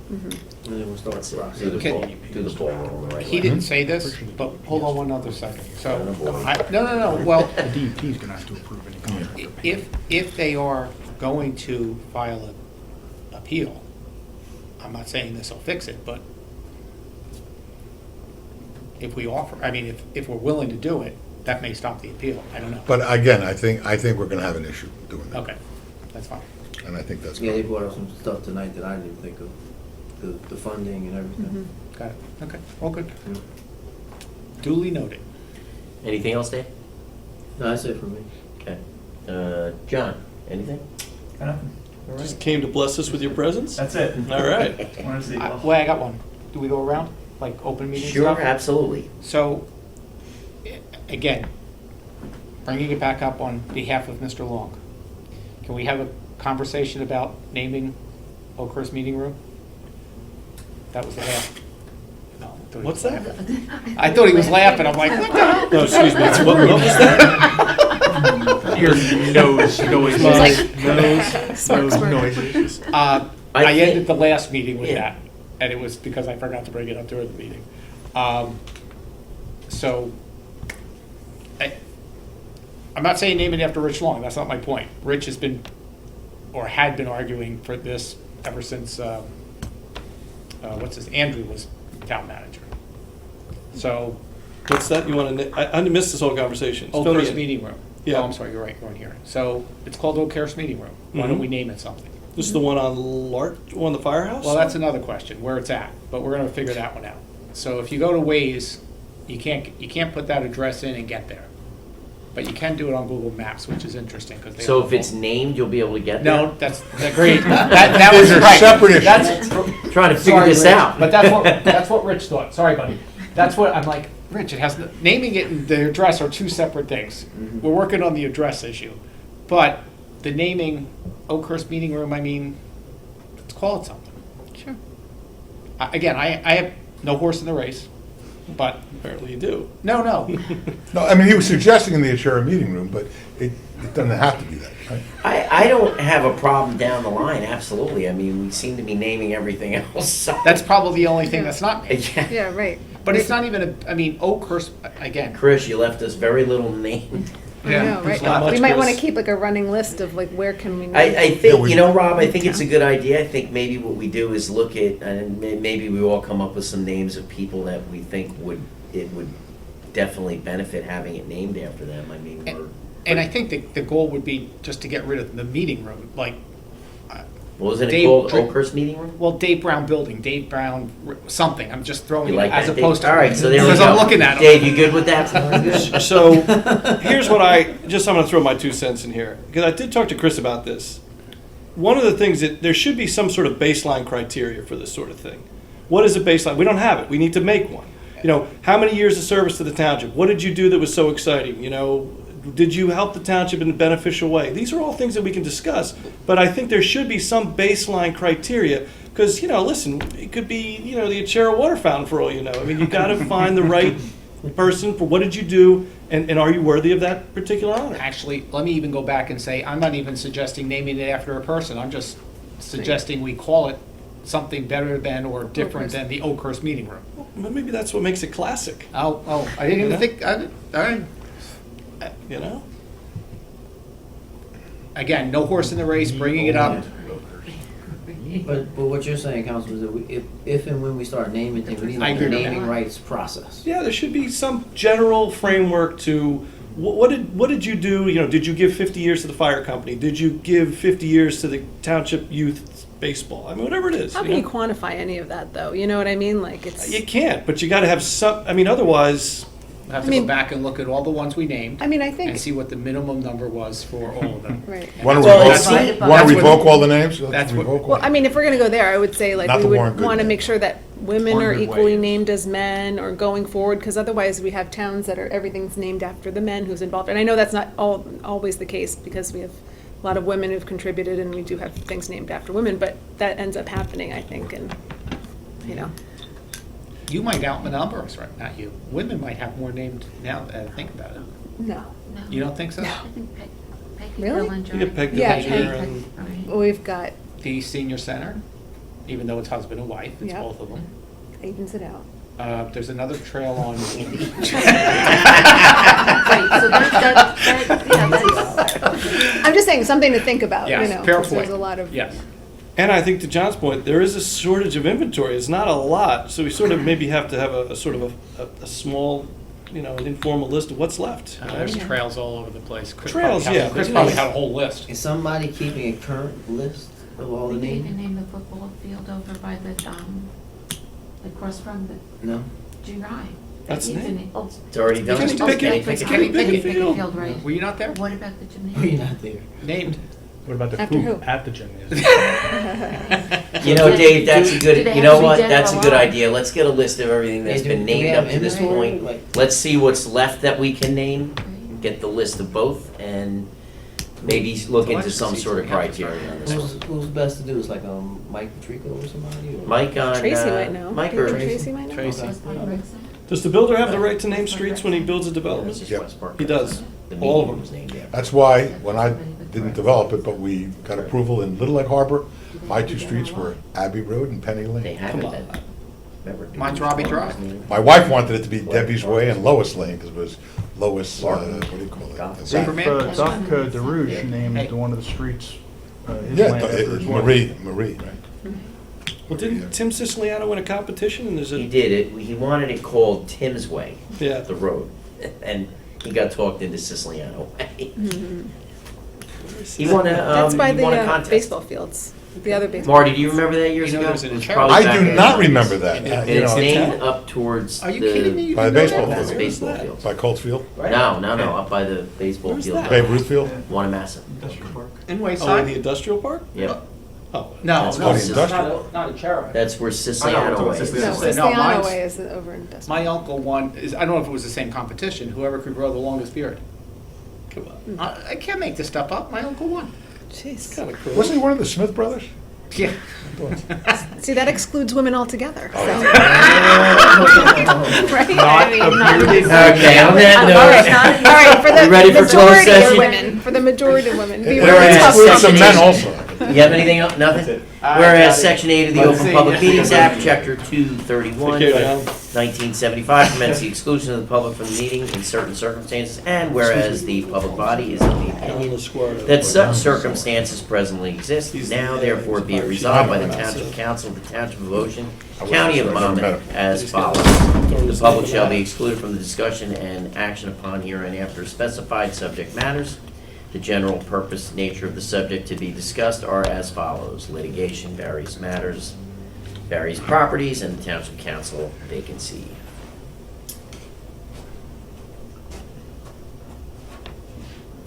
Speaker 6: And then we'll start
Speaker 1: That's
Speaker 6: the
Speaker 1: it.
Speaker 6: process.
Speaker 1: Do the
Speaker 3: Okay.
Speaker 1: ball, do the ball roll the right
Speaker 3: He
Speaker 1: way.
Speaker 3: didn't say this, but hold on one other second. So,
Speaker 1: Oh,
Speaker 3: no, well,
Speaker 8: The DEP's gonna have to approve any contract.
Speaker 3: if they are going to file an appeal, I'm not saying this will fix it, but if we offer, I mean, if we're willing to do it, that may stop the appeal. I don't know.
Speaker 7: But again, I think we're gonna have an issue doing that.
Speaker 3: Okay, that's fine.
Speaker 7: And I think that's.
Speaker 6: Yeah, they brought up some stuff tonight that I didn't even think of, the funding and everything.
Speaker 3: Got it. Okay, all good. Duly noted.
Speaker 1: Anything else, Dave?
Speaker 6: No, that's it for me.
Speaker 1: Okay. John, anything? All right.
Speaker 5: Just came to bless us with your presence?
Speaker 10: That's it.
Speaker 5: All right.
Speaker 10: Wanted to see.
Speaker 3: Well, I got one. Do we go around, like open meeting
Speaker 1: Sure,
Speaker 3: stuff?
Speaker 1: absolutely.
Speaker 3: So, again, bringing it back up on behalf of Mr. Long, can we have a conversation about naming Oakhurst Meeting Room? That was the last. No, I thought he
Speaker 5: What's
Speaker 3: was
Speaker 5: that?
Speaker 3: laughing. I thought he was laughing. I'm like, what the hell?
Speaker 5: No, excuse me, it's what was that?
Speaker 8: Your nose noises.
Speaker 9: like-
Speaker 8: Nose
Speaker 9: Smirk, smirk.
Speaker 8: noises.
Speaker 3: I
Speaker 1: I think-
Speaker 3: ended the last meeting with
Speaker 1: Yeah.
Speaker 3: that, and it was because I forgot to bring it up during the meeting. So, I'm not saying name it after Rich Long, that's not my point. Rich has been, or had been arguing for this ever since, Andrew was town manager. So,
Speaker 5: What's that? You want to, I missed this whole conversation. Fill me
Speaker 3: Oakhurst
Speaker 5: in.
Speaker 3: Meeting Room.
Speaker 5: Yeah.
Speaker 3: Oh, I'm sorry, you're right, you're on here. So, it's called Oakhurst Meeting Room. Why don't
Speaker 5: Mhm.
Speaker 3: we name it something?
Speaker 5: This is the one on on the firehouse?
Speaker 3: Well, that's another question, where it's at, but we're gonna figure that one out. So if you go to Waze, you can't put that address in and get there. But you can do it on Google Maps, which is interesting, because they.
Speaker 1: So if it's named, you'll be able to get there?
Speaker 3: No, that's great. That was
Speaker 7: These are
Speaker 3: right.
Speaker 7: separate issues.
Speaker 3: That's,
Speaker 1: Trying to figure
Speaker 3: sorry,
Speaker 1: this
Speaker 3: Rich,
Speaker 1: out.
Speaker 3: But that's what Rich thought, sorry, buddy. That's what, I'm like, Rich, it has, naming it and the address are two separate things.
Speaker 1: Mm-hmm.
Speaker 3: We're working on the address issue. But the naming Oakhurst Meeting Room, I mean, let's call it something.
Speaker 9: Sure.
Speaker 3: Again, I have no horse in the race, but,
Speaker 5: Apparently you do.
Speaker 3: no.
Speaker 7: No, I mean, he was suggesting in the Ashura meeting room, but it doesn't have to be that, right?
Speaker 1: I don't have a problem down the line, absolutely. I mean, we seem to be naming everything else. so-
Speaker 3: That's probably the only thing that's not named.
Speaker 1: Yeah.
Speaker 9: Yeah, right.
Speaker 3: But it's not even I mean, Oakhurst, again.
Speaker 1: Chris, you left us very little named.
Speaker 9: I know,
Speaker 5: There's
Speaker 9: right?
Speaker 5: not much,
Speaker 9: We might want to
Speaker 5: Chris.
Speaker 9: keep like a running list of like, where can we?
Speaker 1: I
Speaker 7: Yeah,
Speaker 1: think,
Speaker 7: we-
Speaker 1: you know, Rob, I think it's a good idea. I think maybe what we do is look at, and maybe we all come up with some names of people that we think would definitely benefit having it named after them. I mean, we're,
Speaker 3: And I think the goal would be just to get rid of the meeting room, like,
Speaker 1: wasn't it
Speaker 3: Dave-
Speaker 1: called Oakhurst Meeting Room?
Speaker 3: well, Dave Brown Building, Dave Brown, something, I'm just throwing
Speaker 1: You
Speaker 3: it
Speaker 1: like
Speaker 3: as
Speaker 1: that,
Speaker 3: opposed
Speaker 1: Dave?
Speaker 3: to.
Speaker 1: All right, so there we go.
Speaker 3: Because I'm looking at
Speaker 1: Dave,
Speaker 3: them.
Speaker 1: you good with that?
Speaker 5: So, here's what I'm gonna throw my 2 cents in here, because I did talk to Chris about this. One of the things that, there should be some sort of baseline criteria for this sort of thing. What is a baseline? We don't have it, we need to make one. You know, how many years of service to the township? What did you do that was so exciting? You know, did you help the township in a beneficial way? These are all things that we can discuss, but I think there should be some baseline criteria, Because, listen, it could be, the Achera water fountain for all you know. I mean, you got to find the right person for what did you do, and are you worthy of that particular honor?
Speaker 3: Actually, let me even go back and say, I'm not even suggesting naming it after a person. I'm just suggesting we call it something better than or different than the Oakhurst Meeting Room.
Speaker 5: Well, maybe that's what makes it classic,
Speaker 3: Oh, I didn't even think, all right.
Speaker 5: you know?
Speaker 3: Again, no horse in the race, bringing it up.
Speaker 6: But what you're saying, Councilman, is that if and when we start naming things, we need
Speaker 3: I
Speaker 6: like a
Speaker 3: agree with
Speaker 6: naming
Speaker 3: that.
Speaker 6: rights process.
Speaker 5: Yeah, there should be some general framework to, what did you do? Did you give 50 years to the fire company? Did you give 50 years to the Township Youth Baseball? I mean, whatever it is.
Speaker 9: How can you quantify any of that, though? You know what I mean? Like, it's,
Speaker 5: You can't, but you got to have some, otherwise,
Speaker 3: We'll have
Speaker 9: I
Speaker 3: to
Speaker 9: mean-
Speaker 3: go back and look at all the ones we named
Speaker 9: I mean, I
Speaker 3: and
Speaker 9: think,
Speaker 3: see what the minimum number was for all of them.
Speaker 9: right.
Speaker 3: And
Speaker 7: Want to
Speaker 3: that's what-
Speaker 7: revoke,
Speaker 3: that's
Speaker 7: want to
Speaker 3: what-
Speaker 7: revoke all the names? Let's
Speaker 3: that's what-
Speaker 7: revoke all.
Speaker 9: Well, I mean, if we're gonna go there, I would say, like,
Speaker 7: Not
Speaker 9: we
Speaker 7: the
Speaker 9: would
Speaker 7: Warren Good
Speaker 9: wanna
Speaker 7: name.
Speaker 9: make sure that women
Speaker 8: Warren
Speaker 9: are
Speaker 8: Good
Speaker 9: equally
Speaker 8: way.
Speaker 9: named as men or going forward, because otherwise we have towns that are, everything's named after the men who's involved. And I know that's not always the case, because we have a lot of women who've contributed, and we do have things named after women, but that ends up happening, I think, and, you know.
Speaker 3: You might outnumber us, right? Not you. Women might have more named now that I think about it.
Speaker 9: No.
Speaker 2: No.
Speaker 3: You don't think so?
Speaker 2: I think Peggy
Speaker 9: Really?
Speaker 2: Billinger.
Speaker 5: you get Peg
Speaker 9: Yeah,
Speaker 5: Dillinger
Speaker 9: Peg-
Speaker 5: and
Speaker 2: Right.
Speaker 9: We've got,
Speaker 3: The senior center, even though it's husband and wife, it's
Speaker 9: Yeah.
Speaker 3: both of them.
Speaker 9: evens it out.
Speaker 3: There's another trail on.
Speaker 2: Right, so that's,
Speaker 9: I'm just saying, something to think about, you
Speaker 3: Yes,
Speaker 9: know,
Speaker 3: fair
Speaker 9: 'cause there's
Speaker 3: point.
Speaker 9: a lot of.
Speaker 3: Yes.
Speaker 5: And I think to John's point, there is a shortage of inventory. It's not a lot, so we sort of maybe have to have a sort of a small, an informal list of what's left.
Speaker 3: There's trails all over the place. Chris
Speaker 5: Trails,
Speaker 3: probably
Speaker 5: yeah,
Speaker 3: Chris
Speaker 5: but
Speaker 3: probably
Speaker 5: yes.
Speaker 3: had a whole list.
Speaker 6: Is somebody keeping a current list of all the
Speaker 2: we could even
Speaker 6: names?
Speaker 2: name the football field over by the, across from the
Speaker 6: No?
Speaker 2: junior high.
Speaker 5: That's
Speaker 2: Even-
Speaker 5: neat.
Speaker 2: oh,
Speaker 1: It's already done.
Speaker 5: Kenny Pickett.
Speaker 3: It's Kenny Pickett.
Speaker 2: Field, right.
Speaker 3: Were you not there?
Speaker 2: What about the
Speaker 6: Oh, you're
Speaker 2: gymnasium?
Speaker 6: not there.
Speaker 3: Named.
Speaker 8: What about the
Speaker 9: After
Speaker 8: poop
Speaker 9: who?
Speaker 8: at the gymnasium?
Speaker 1: You know, Dave, that's a
Speaker 2: Do
Speaker 1: good,
Speaker 2: they
Speaker 1: you
Speaker 2: have
Speaker 1: know
Speaker 2: to be
Speaker 1: what,
Speaker 2: dead
Speaker 1: that's
Speaker 2: or
Speaker 1: a good
Speaker 2: alive?
Speaker 1: idea. Let's get a list of everything that's
Speaker 6: Hey,
Speaker 1: been
Speaker 6: do we
Speaker 1: named
Speaker 6: have
Speaker 1: up to this
Speaker 6: inventory?
Speaker 1: point.
Speaker 6: Like-
Speaker 1: Let's see what's left that we can name,
Speaker 2: Right.
Speaker 1: get the list of both, and maybe look into some
Speaker 3: Election
Speaker 1: sort of
Speaker 3: season, we have to
Speaker 1: criteria on this one.
Speaker 6: Who's best to do? Is like Mike Patrico or somebody? Or?
Speaker 1: Mike on,
Speaker 9: Tracy might know.
Speaker 1: Mike
Speaker 9: Do you
Speaker 1: or?
Speaker 9: think Tracy might know?
Speaker 3: Tracy.
Speaker 2: West Park Rec Center?
Speaker 5: Does the builder have the right to name streets when he builds a
Speaker 1: It's
Speaker 5: development?
Speaker 1: just
Speaker 7: Yep.
Speaker 1: West Park.
Speaker 5: He does.
Speaker 1: The
Speaker 5: All of
Speaker 1: medium
Speaker 5: them.
Speaker 1: was named after.
Speaker 7: That's why, when I didn't develop it, but we got approval in Little Egg Harbor, my two streets were Abbey Road and Penny
Speaker 1: They
Speaker 7: Lane.
Speaker 1: haven't
Speaker 5: Come
Speaker 1: been.
Speaker 5: on.
Speaker 1: Remember,
Speaker 3: Mine's Robbie Drive.
Speaker 7: My wife wanted it to be Debbie's Way and Lois Lane, because it was Lois, what do you call it?
Speaker 3: Superman?
Speaker 8: Doc DeRouche named one of the streets, his
Speaker 7: Yeah,
Speaker 8: land after his wife.
Speaker 7: Marie, right?
Speaker 5: Well, didn't Tim Siciliano win a competition and there's
Speaker 1: He
Speaker 5: a,
Speaker 1: did it, he wanted it called Tim's Way,
Speaker 5: yeah.
Speaker 1: the road, and he got talked into Siciliano Way. He won a,
Speaker 9: That's by
Speaker 1: he won a
Speaker 9: the
Speaker 1: contest.
Speaker 9: baseball fields, the other baseball.
Speaker 1: Marty, do you remember that years
Speaker 3: You know
Speaker 1: ago?
Speaker 3: there's an
Speaker 1: It was
Speaker 3: insurance-
Speaker 1: probably
Speaker 7: I
Speaker 1: back
Speaker 7: do
Speaker 1: in-
Speaker 7: not remember that.
Speaker 1: And
Speaker 7: You
Speaker 1: it's
Speaker 7: know,
Speaker 1: named up towards
Speaker 3: Are you kidding me?
Speaker 1: the,
Speaker 3: You
Speaker 7: By the
Speaker 3: didn't know
Speaker 7: baseball
Speaker 3: that?
Speaker 1: past
Speaker 7: field.
Speaker 1: baseball
Speaker 5: that?
Speaker 1: fields.
Speaker 7: By Colts Field?
Speaker 1: No, up by the baseball
Speaker 5: Where's
Speaker 1: field.
Speaker 5: that?
Speaker 7: Babe Ruth Field?
Speaker 1: Wanamassa.
Speaker 3: In
Speaker 5: Oh, in
Speaker 3: Wayside?
Speaker 5: the industrial park?
Speaker 1: Yep.
Speaker 5: Oh.
Speaker 3: No,
Speaker 1: That's
Speaker 3: no,
Speaker 1: called
Speaker 3: it's
Speaker 7: industrial.
Speaker 3: not a charity.
Speaker 1: That's where Siciliano Way is.
Speaker 9: No,
Speaker 3: No,
Speaker 9: Siciliano
Speaker 3: mine's-
Speaker 9: Way is over in Destin.
Speaker 3: My uncle won, I don't know if it was the same competition, whoever could grow the longest beard.
Speaker 5: Come on.
Speaker 3: I can't make this stuff up, my uncle won.
Speaker 9: Jeez.
Speaker 5: Kind of cool.
Speaker 7: Wasn't he one of the Smith brothers?
Speaker 3: Yeah.
Speaker 9: See, that excludes women altogether, so.
Speaker 7: Oh.
Speaker 9: Right? I mean,
Speaker 1: Okay, on that
Speaker 9: all right,
Speaker 1: note,
Speaker 9: all right, for
Speaker 1: You ready
Speaker 9: the
Speaker 1: for closed
Speaker 9: majority of
Speaker 1: session?
Speaker 9: women, for the majority of women. be
Speaker 1: Whereas
Speaker 9: really tough
Speaker 7: Excludes some men
Speaker 9: competition.
Speaker 7: also.
Speaker 1: you have anything else? Nothing? Whereas Section 8 of the Open Public Meetings Act, Chapter 231,
Speaker 5: Take care, John.
Speaker 1: 1975, permits the exclusion of the public from the meeting in certain circumstances, and whereas the public body is of the opinion that such circumstances presently exist, now therefore be it resolved by the Township Council of the Township of Ocean, County of Monmouth, as follows. The public shall be excluded from the discussion and action upon herein after specified subject matters. The general purpose, nature of the subject to be discussed are as follows: litigation, various matters, various properties, and the Township Council vacancy.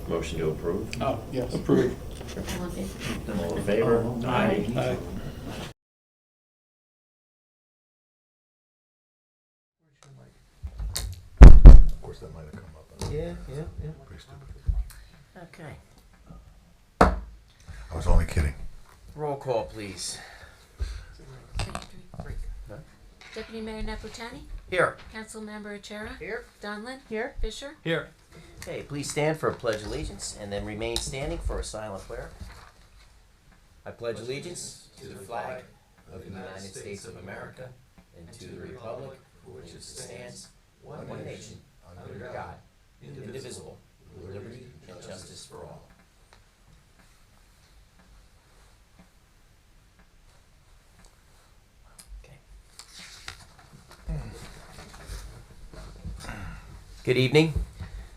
Speaker 1: Motion to approve.
Speaker 3: Oh, yes.
Speaker 5: Approved.
Speaker 2: All in favor?
Speaker 1: All in favor?
Speaker 3: Aye.
Speaker 5: Aye.
Speaker 7: Of course, that might have come up.
Speaker 6: Yeah.
Speaker 7: Pretty stupid.
Speaker 1: Okay.
Speaker 7: I was only kidding.
Speaker 1: Roll call, please.
Speaker 2: Deputy Mayor Naputani?
Speaker 1: Here.
Speaker 2: Councilmember Achara?
Speaker 1: Here.
Speaker 2: Donlin?
Speaker 9: Here?
Speaker 2: Fisher?
Speaker 5: Here.
Speaker 1: Okay, please stand for a pledge of allegiance and then remain standing for a silent prayer. I pledge allegiance to the flag of the United States of America and to the republic for which it stands, one nation, under God, indivisible, with liberty and justice for all. Good evening.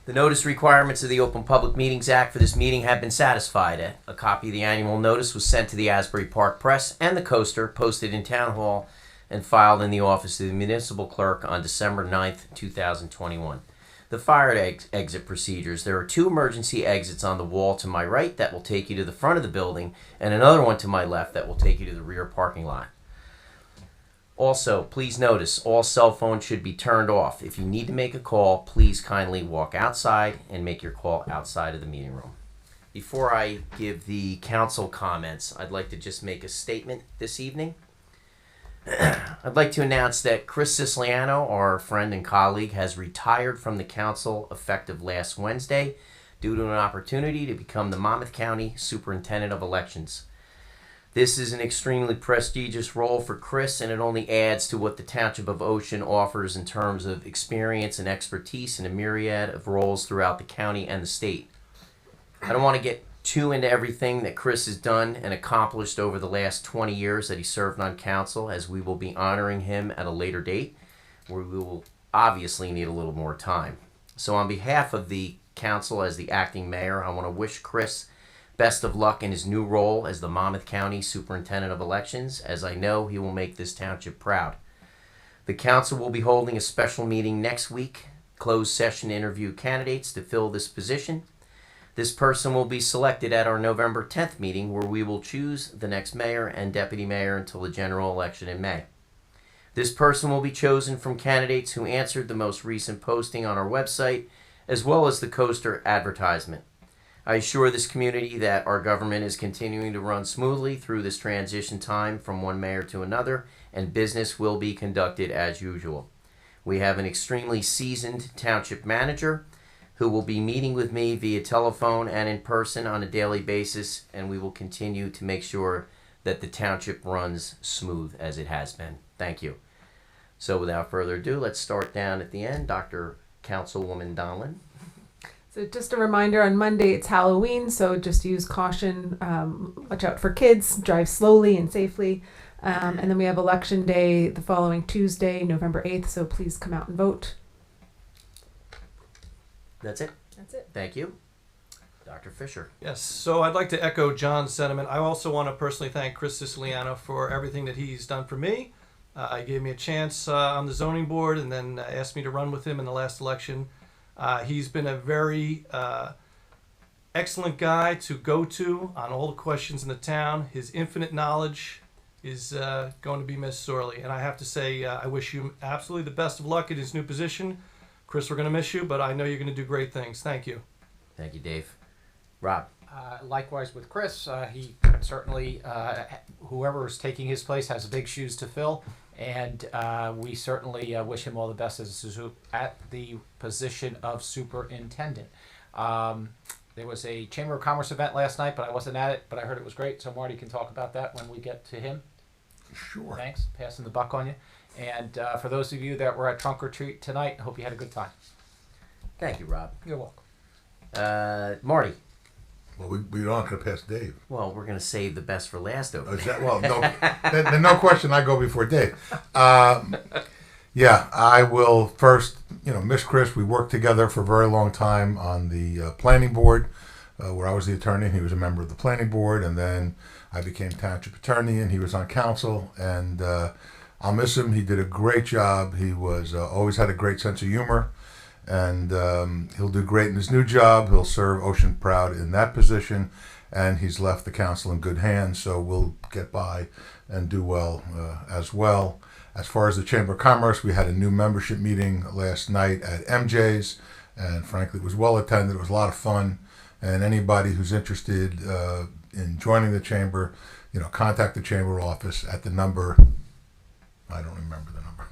Speaker 1: The notice requirements of the Open Public Meetings Act for this meeting have been satisfied. A copy of the annual notice was sent to the Asbury Park Press and the Coaster, posted in Town Hall, and filed in the office of the municipal clerk on December 9th, 2021. The fire exit procedures. There are 2 emergency exits on the wall to my right that will take you to the front of the building, and another one to my left that will take you to the rear parking lot. Also, please notice, all cell phones should be turned off. If you need to make a call, please kindly walk outside and make your call outside of the meeting room. Before I give the council comments, I'd like to just make a statement this evening. I'd like to announce that Chris Siciliano, our friend and colleague, has retired from the council effective last Wednesday due to an opportunity to become the Monmouth County Superintendent of Elections. This is an extremely prestigious role for Chris, and it only adds to what the Township of Ocean offers in terms of experience and expertise in a myriad of roles throughout the county and the state. I don't want to get too into everything that Chris has done and accomplished over the last 20 years that he served on council, as we will be honoring him at a later date, where we will obviously need a little more time. So on behalf of the council as the acting mayor, I want to wish Chris best of luck in his new role as the Monmouth County Superintendent of Elections, as I know he will make this township proud. The council will be holding a special meeting next week, closed session to interview candidates to fill this position. This person will be selected at our November 10th meeting, where we will choose the next mayor and deputy mayor until the general election in May. This person will be chosen from candidates who answered the most recent posting on our website, as well as the Coaster advertisement. I assure this community that our government is continuing to run smoothly through this transition time from one mayor to another, and business will be conducted as usual. We have an extremely seasoned township manager who will be meeting with me via telephone and in person on a daily basis, and we will continue to make sure that the township runs smooth as it has been. Thank you. So without further ado, let's start down at the end. Dr. Councilwoman Donlin.
Speaker 9: So just a reminder, on Monday it's Halloween, so just use caution, watch out for kids, drive slowly and safely. And then we have Election Day the following Tuesday, November 8th, so please come out and vote.
Speaker 1: That's it.
Speaker 9: That's it.
Speaker 1: Thank you. Dr. Fisher.
Speaker 5: Yes, so I'd like to echo John's sentiment. I also want to personally thank Chris Siciliano for everything that he's done for me. He gave me a chance on the zoning board and then asked me to run with him in the last election. He's been a very excellent guy to go to on all the questions in the town. His infinite knowledge is going to be missed sorely. And I have to say, I wish you absolutely the best of luck in his new position. Chris, we're going to miss you, but I know you're going to do great things. Thank you.
Speaker 1: Thank you, Dave. Rob.
Speaker 10: Likewise with Chris, he certainly, whoever is taking his place has big shoes to fill, and we certainly wish him all the best at the position of superintendent. There was a Chamber of Commerce event last night, but I wasn't at it, but I heard it was great, so Marty can talk about that when we get to him.
Speaker 7: Sure.
Speaker 10: Thanks, passing the buck on you. And for those of you that were at Trunk or Treat tonight, hope you had a good time.
Speaker 1: Thank you, Rob.
Speaker 10: You're welcome.
Speaker 1: Marty.
Speaker 7: Well, we aren't going to pass Dave.
Speaker 1: Well, we're going to save the best for last over
Speaker 7: Is
Speaker 1: there.
Speaker 7: that, well, no, then no question, I go before Dave. Yeah, I will first, miss Chris. We worked together for a very long time on the planning board, where I was the attorney and he was a member of the planning board, and then I became township attorney and he was on council, and I'll miss him. He did a great job. He was always had a great sense of humor, and he'll do great in his new job. He'll serve Ocean proud in that position, and he's left the council in good hands, so we'll get by and do well as well. As far as the Chamber of Commerce, we had a new membership meeting last night at MJ's, and frankly, it was well attended. It was a lot of fun, and anybody who's interested in joining the Chamber, contact the Chamber office at the number, I don't remember the number,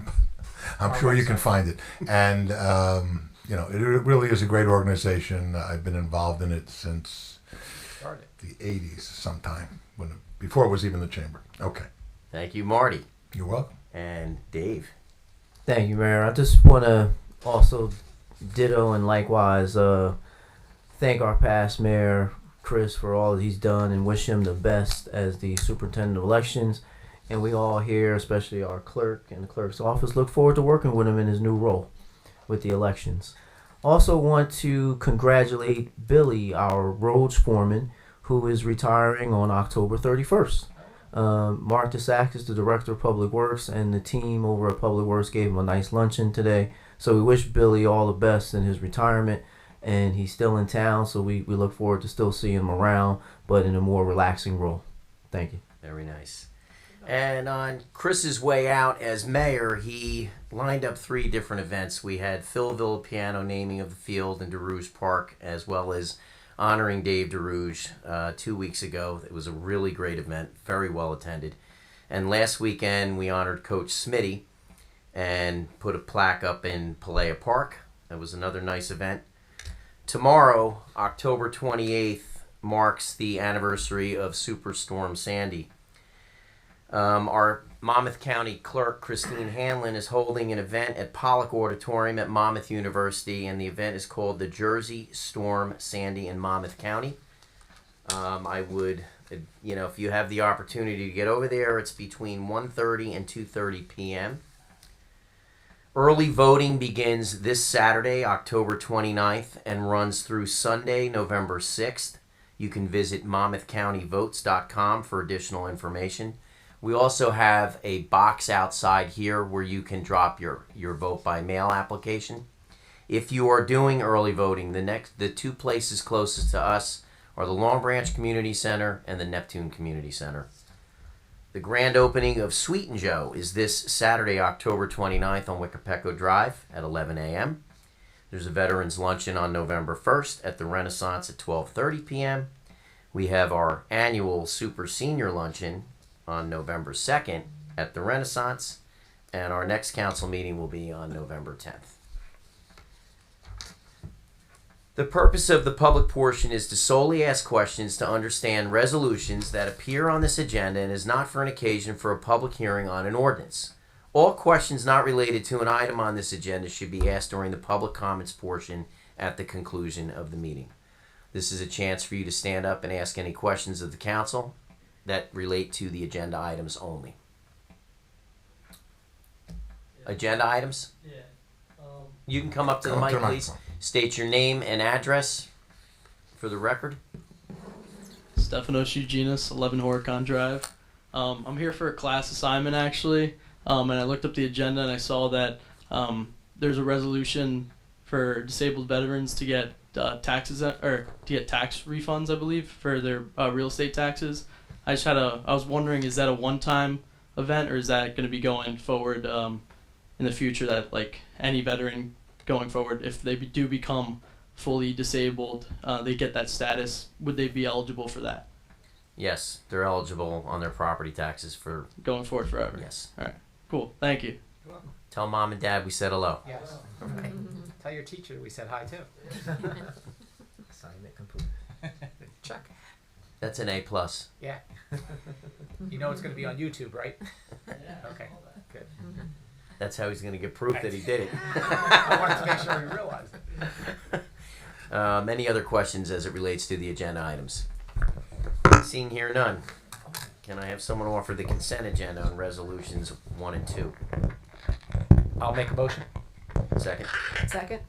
Speaker 7: I'm
Speaker 10: Our
Speaker 7: sure you can
Speaker 10: website.
Speaker 7: find it. And, you know, it really is a great organization. I've been involved in it since
Speaker 10: Started.
Speaker 7: the 80s sometime, before it was even the chamber. Okay.
Speaker 1: Thank you, Marty.
Speaker 7: You're welcome.
Speaker 1: And Dave.
Speaker 6: Thank you, Mayor. I just want to also ditto and likewise thank our past mayor, Chris, for all that he's done and wish him the best as the superintendent of elections. And we all here, especially our clerk and the clerk's office, look forward to working with him in his new role with the elections. Also want to congratulate Billy, our roads foreman, who is retiring on October 31st. Mark DeSack is the director of Public Works, and the team over at Public Works gave him a nice luncheon today. So we wish Billy all the best in his retirement, and he's still in town, so we look forward to still seeing him around, but in a more relaxing role. Thank you.
Speaker 1: Very nice. And on Chris's way out as mayor, he lined up 3 different events. We had Philville piano naming of the field in DeRouge Park, as well as honoring Dave DeRouge 2 weeks ago. It was a really great event, very well attended. And last weekend, we honored Coach Smitty and put a plaque up in Pelea Park. That was another nice event. Tomorrow, October 28th, marks the anniversary of Superstorm Sandy. Our Monmouth County Clerk, Christine Hanlon, is holding an event at Pollock Auditorium at Monmouth University, and the event is called the Jersey Storm Sandy in Monmouth County. I would, if you have the opportunity to get over there, it's between 1:30 and 2:30 p.m. Early voting begins this Saturday, October 29th, and runs through Sunday, November 6th. You can visit monmouthcountyvotes.com for additional information. We also have a box outside here where you can drop your vote by mail application. If you are doing early voting, the 2 places closest to us are the Long Branch Community Center and the Neptune Community Center. The grand opening of Sweet and Joe is this Saturday, October 29th on Wickapeco Drive at 11 a.m. There's a Veterans Luncheon on November 1st at the Renaissance at 12:30 p.m. We have our annual Super Senior Luncheon on November 2nd at the Renaissance, and our next council meeting will be on November 10th. The purpose of the public portion is to solely ask questions to understand resolutions that appear on this agenda and is not for an occasion for a public hearing on an ordinance. All questions not related to an item on this agenda should be asked during the public comments portion at the conclusion of the meeting. This is a chance for you to stand up and ask any questions of the council that relate to the agenda items only. Agenda items?
Speaker 11: Yeah.
Speaker 1: You can come up to the
Speaker 7: Come up
Speaker 1: mic,
Speaker 7: to the
Speaker 1: please.
Speaker 7: microphone.
Speaker 1: State your name and address for the record.
Speaker 11: Stefanos Eugenus, 11 Horicon Drive. I'm here for a class assignment actually, and I looked up the agenda and I saw that there's a resolution for disabled veterans to get tax refunds, I believe, for their real estate taxes. I was wondering, is that a one-time event or is that going to be going forward in the future, that like any veteran going forward, if they do become fully disabled, they get that status, would they be eligible for that?
Speaker 1: Yes, they're eligible on their property taxes for,
Speaker 11: Going forward forever?
Speaker 1: yes.
Speaker 11: All right, cool, thank you.
Speaker 1: Tell mom and dad we said hello.
Speaker 10: Yes. Okay. Tell your teacher we said hi too.
Speaker 6: Assignment complete.
Speaker 10: Check.
Speaker 1: That's an A+.
Speaker 10: Yeah. You know it's going to be on YouTube, right? Okay. Good.
Speaker 1: That's how he's going to get proof that he did it.
Speaker 10: I wanted to make sure we realized it.
Speaker 1: Any other questions as it relates to the agenda items? Seeing here none. Can I have someone offer the consent agenda on resolutions 1 and 2?
Speaker 10: I'll make a motion.
Speaker 1: Second.
Speaker 9: Second?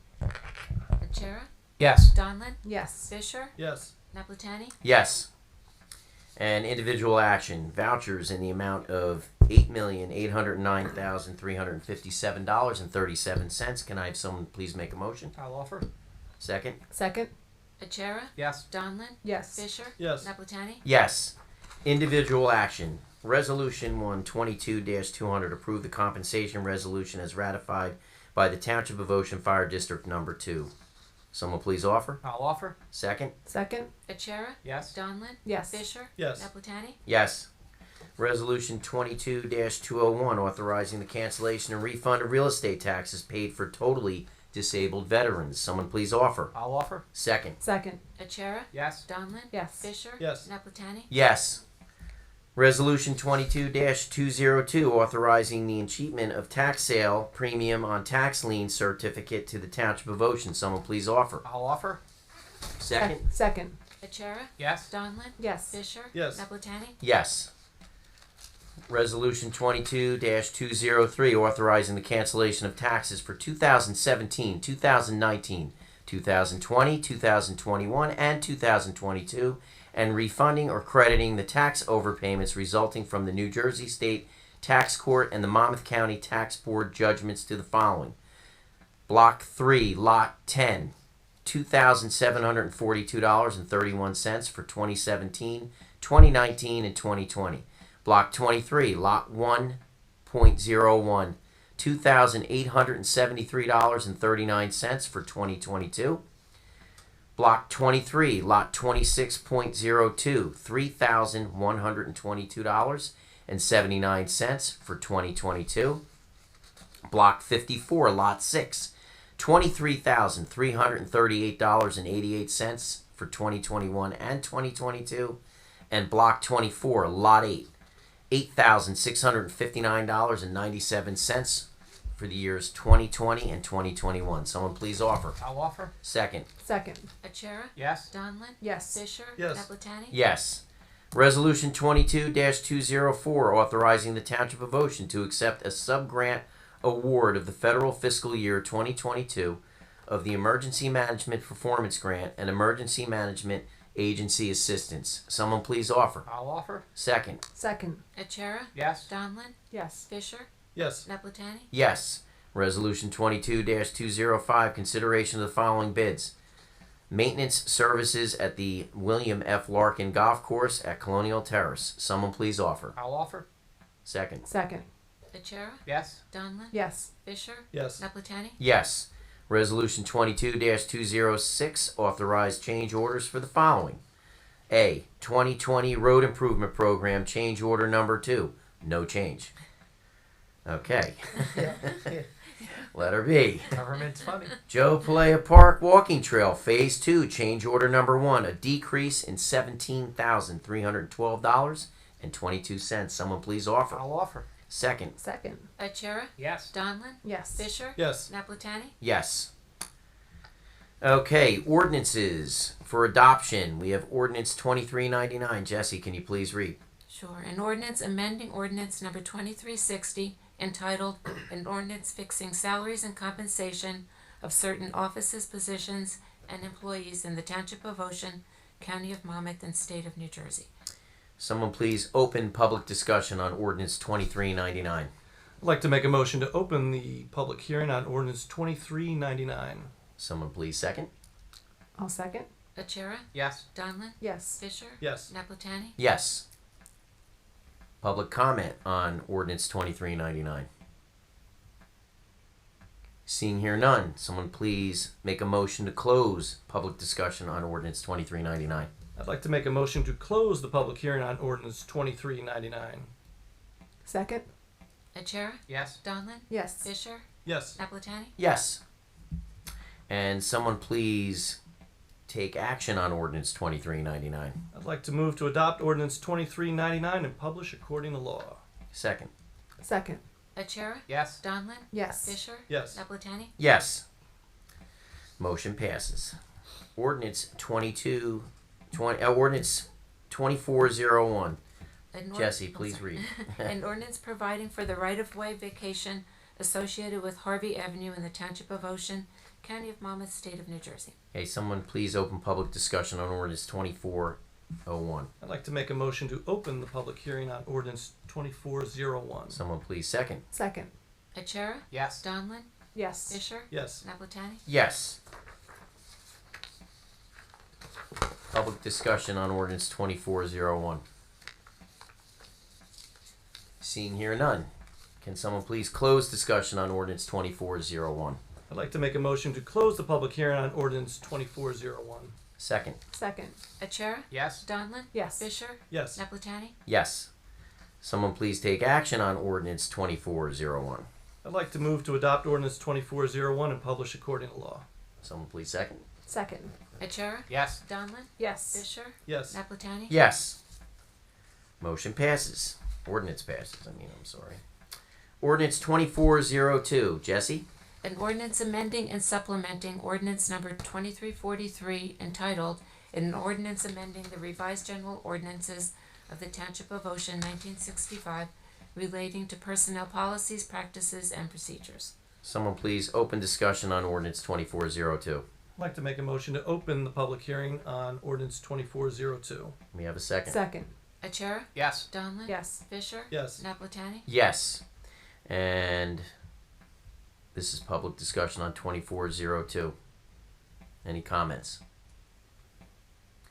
Speaker 2: Achara?
Speaker 10: Yes.
Speaker 2: Donlin?
Speaker 9: Yes.
Speaker 2: Fisher?
Speaker 5: Yes.
Speaker 2: Naplatani?
Speaker 1: Yes. And individual action, vouchers in the amount of $8,809,357.37. Can I have someone please make a motion?
Speaker 10: I'll offer.
Speaker 1: Second.
Speaker 9: Second?
Speaker 2: Achara?
Speaker 10: Yes.
Speaker 2: Donlin?
Speaker 9: Yes.
Speaker 2: Fisher?
Speaker 5: Yes.
Speaker 2: Naplatani?
Speaker 1: Yes. Individual action. Resolution 122-200, approve the compensation resolution as ratified by the Township of Ocean Fire District Number 2. Someone please offer.
Speaker 10: I'll offer.
Speaker 1: Second.
Speaker 9: Second?
Speaker 2: Achara?
Speaker 10: Yes.
Speaker 2: Donlin?
Speaker 9: Yes.
Speaker 2: Fisher?
Speaker 5: Yes.
Speaker 2: Naplatani?
Speaker 1: Yes. Resolution 22-201, authorizing the cancellation and refund of real estate taxes paid for totally disabled veterans. Someone please offer.
Speaker 10: I'll offer.
Speaker 1: Second.
Speaker 9: Second.
Speaker 2: Achara?
Speaker 10: Yes.
Speaker 2: Donlin?
Speaker 9: Yes.
Speaker 2: Fisher?
Speaker 5: Yes.
Speaker 2: Naplatani?
Speaker 1: Yes. Resolution 22-202, authorizing the achievement of tax sale premium on tax lien certificate to the Township of Ocean. Someone please offer.
Speaker 10: I'll offer.
Speaker 1: Second.
Speaker 9: Second.
Speaker 2: Achara?
Speaker 10: Yes.
Speaker 2: Donlin?
Speaker 9: Yes.
Speaker 2: Fisher?
Speaker 5: Yes.
Speaker 2: Naplatani?
Speaker 1: Yes. Resolution 22-203, authorizing the cancellation of taxes for 2017, 2019, 2020, 2021, and 2022, and refunding or crediting the tax overpayments resulting from the New Jersey State Tax Court and the Monmouth County Tax Board judgments to the following. Block 3, Lot 10, $2,742.31 for 2017, 2019, and 2020. Block 23, Lot 1.01, $2,873.39 for 2022. Block 23, Lot 26.02, $3,122.79 for 2022. Block 54, Lot 6, $23,338.88 for 2021 and 2022. And Block 24, Lot 8, $8,659.97 for the years 2020 and 2021. Someone please offer.
Speaker 10: I'll offer.
Speaker 1: Second.
Speaker 9: Second.
Speaker 2: Achara?
Speaker 10: Yes.
Speaker 2: Donlin?
Speaker 9: Yes.
Speaker 2: Fisher?
Speaker 5: Yes.
Speaker 2: Naplatani?
Speaker 1: Yes. Resolution 22-204, authorizing the Township of Ocean to accept a sub-grant award of the federal fiscal year 2022 of the Emergency Management Performance Grant and Emergency Management Agency Assistance. Someone please offer.
Speaker 10: I'll offer.
Speaker 1: Second.
Speaker 9: Second.
Speaker 2: Achara?
Speaker 10: Yes.
Speaker 2: Donlin?
Speaker 9: Yes.
Speaker 2: Fisher?
Speaker 5: Yes.
Speaker 2: Naplatani?
Speaker 1: Yes. Resolution 22-205, consideration of the following bids. Maintenance services at the William F. Larkin Golf Course at Colonial Terrace. Someone please offer.
Speaker 10: I'll offer.
Speaker 1: Second.
Speaker 9: Second.
Speaker 2: Achara?
Speaker 10: Yes.
Speaker 2: Donlin?
Speaker 9: Yes.
Speaker 2: Fisher?
Speaker 5: Yes.
Speaker 2: Naplatani?
Speaker 1: Yes. Resolution 22-206, authorized change orders for the following. A. 2020 Road Improvement Program, change order number 2. No change. Okay. Letter B.
Speaker 10: Government's funny.
Speaker 1: Joe Palea Park Walking Trail, Phase 2, change order number 1, a decrease in $17,312.22. Someone please offer.
Speaker 10: I'll offer.
Speaker 1: Second.
Speaker 9: Second.
Speaker 2: Achara?
Speaker 10: Yes.
Speaker 2: Donlin?
Speaker 9: Yes.
Speaker 2: Fisher?
Speaker 5: Yes.
Speaker 2: Naplatani?
Speaker 1: Yes. Okay, ordinances for adoption. We have ordinance 2399. Jesse, can you please read?
Speaker 2: Sure. An ordinance amending ordinance number 2360 entitled An Ordinance Fixing Salaries and Compensation of Certain Offices, Positions, and Employees in the Township of Ocean, County of Monmouth, and State of New Jersey.
Speaker 1: Someone please open public discussion on ordinance 2399.
Speaker 5: I'd like to make a motion to open the public hearing on ordinance 2399.
Speaker 1: Someone please second.
Speaker 9: I'll second.
Speaker 2: Achara?
Speaker 10: Yes.
Speaker 2: Donlin?
Speaker 9: Yes.
Speaker 2: Fisher?
Speaker 5: Yes.
Speaker 2: Naplatani?
Speaker 1: Yes. Public comment on ordinance 2399. Seeing here none, someone please make a motion to close public discussion on ordinance 2399.
Speaker 5: I'd like to make a motion to close the public hearing on ordinance 2399.
Speaker 9: Second.
Speaker 2: Achara?
Speaker 10: Yes.
Speaker 2: Donlin?
Speaker 9: Yes.
Speaker 2: Fisher?
Speaker 5: Yes.
Speaker 2: Naplatani?
Speaker 1: Yes. And someone please take action on ordinance 2399.
Speaker 5: I'd like to move to adopt ordinance 2399 and publish according to law.
Speaker 1: Second.
Speaker 9: Second.
Speaker 2: Achara?
Speaker 10: Yes.
Speaker 2: Donlin?
Speaker 9: Yes.
Speaker 2: Fisher?
Speaker 5: Yes.
Speaker 2: Naplatani?
Speaker 1: Yes. Motion passes. Ordinance 2401. Jesse, please read.
Speaker 2: An ordinance providing for the right-of-way vacation associated with Harvey Avenue in the Township of Ocean, County of Monmouth, State of New Jersey.
Speaker 1: Okay, someone please open public discussion on ordinance 2401.
Speaker 5: I'd like to make a motion to open the public hearing on ordinance 2401.
Speaker 1: Someone please second.
Speaker 9: Second.
Speaker 2: Achara?
Speaker 10: Yes.
Speaker 2: Donlin?
Speaker 9: Yes.
Speaker 2: Fisher?
Speaker 5: Yes.
Speaker 2: Naplatani?
Speaker 1: Yes. Public discussion on ordinance 2401. Seeing here none. Can someone please close discussion on ordinance 2401?
Speaker 5: I'd like to make a motion to close the public hearing on ordinance 2401.
Speaker 1: Second.
Speaker 9: Second.
Speaker 2: Achara?
Speaker 10: Yes.
Speaker 2: Donlin?
Speaker 9: Yes.
Speaker 2: Fisher?
Speaker 5: Yes.
Speaker 2: Naplatani?
Speaker 1: Yes. Someone please take action on ordinance 2401.
Speaker 5: I'd like to move to adopt ordinance 2401 and publish according to law.
Speaker 1: Someone please second.
Speaker 9: Second.
Speaker 2: Achara?
Speaker 10: Yes.
Speaker 2: Donlin?
Speaker 9: Yes.
Speaker 2: Fisher?
Speaker 5: Yes.
Speaker 2: Naplatani?
Speaker 1: Yes. Motion passes. Ordinance passes, I'm sorry. Ordinance 2402. Jesse?
Speaker 2: An ordinance amending and supplementing ordinance number 2343 entitled, an ordinance amending the revised general ordinances of the Township of Ocean 1965 relating to personnel policies, practices, and procedures.
Speaker 1: Someone please open discussion on ordinance 2402.
Speaker 5: I'd like to make a motion to open the public hearing on ordinance 2402.
Speaker 1: We have a second.
Speaker 9: Second.
Speaker 2: Achara?
Speaker 10: Yes.
Speaker 2: Donlin?
Speaker 9: Yes.
Speaker 2: Fisher?
Speaker 5: Yes.
Speaker 2: Naplatani?
Speaker 1: Yes. And this is public discussion on 2402. Any comments?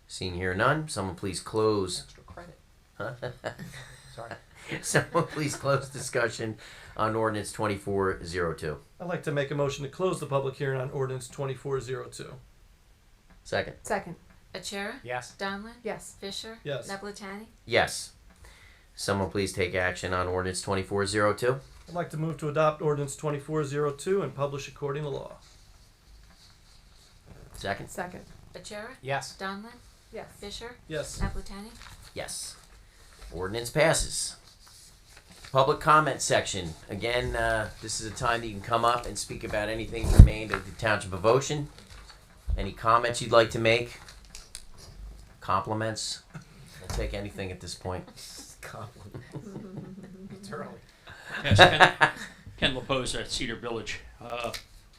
Speaker 1: Seeing here none, someone please close.
Speaker 10: Extra credit.
Speaker 1: Huh?
Speaker 10: Sorry.
Speaker 1: Someone please close discussion on ordinance 2402.
Speaker 5: I'd like to make a motion to close the public hearing on ordinance 2402.
Speaker 1: Second.
Speaker 9: Second.
Speaker 2: Achara?
Speaker 10: Yes.
Speaker 2: Donlin?
Speaker 9: Yes.
Speaker 2: Fisher?
Speaker 5: Yes.
Speaker 2: Naplatani?
Speaker 1: Yes. Someone please take action on ordinance 2402.
Speaker 5: I'd like to move to adopt ordinance 2402 and publish according to law.
Speaker 1: Second.
Speaker 9: Second.
Speaker 2: Achara?
Speaker 10: Yes.
Speaker 2: Donlin?
Speaker 9: Yes.
Speaker 2: Fisher?
Speaker 5: Yes.
Speaker 2: Naplatani?
Speaker 1: Yes. Ordinance passes. Public comment section. Again, this is a time that you can come up and speak about anything germane to the Township of Ocean. Any comments you'd like to make? Compliments? I'll take anything at this point.
Speaker 10: It's early.
Speaker 12: Yes, Ken LaPose at Cedar Village.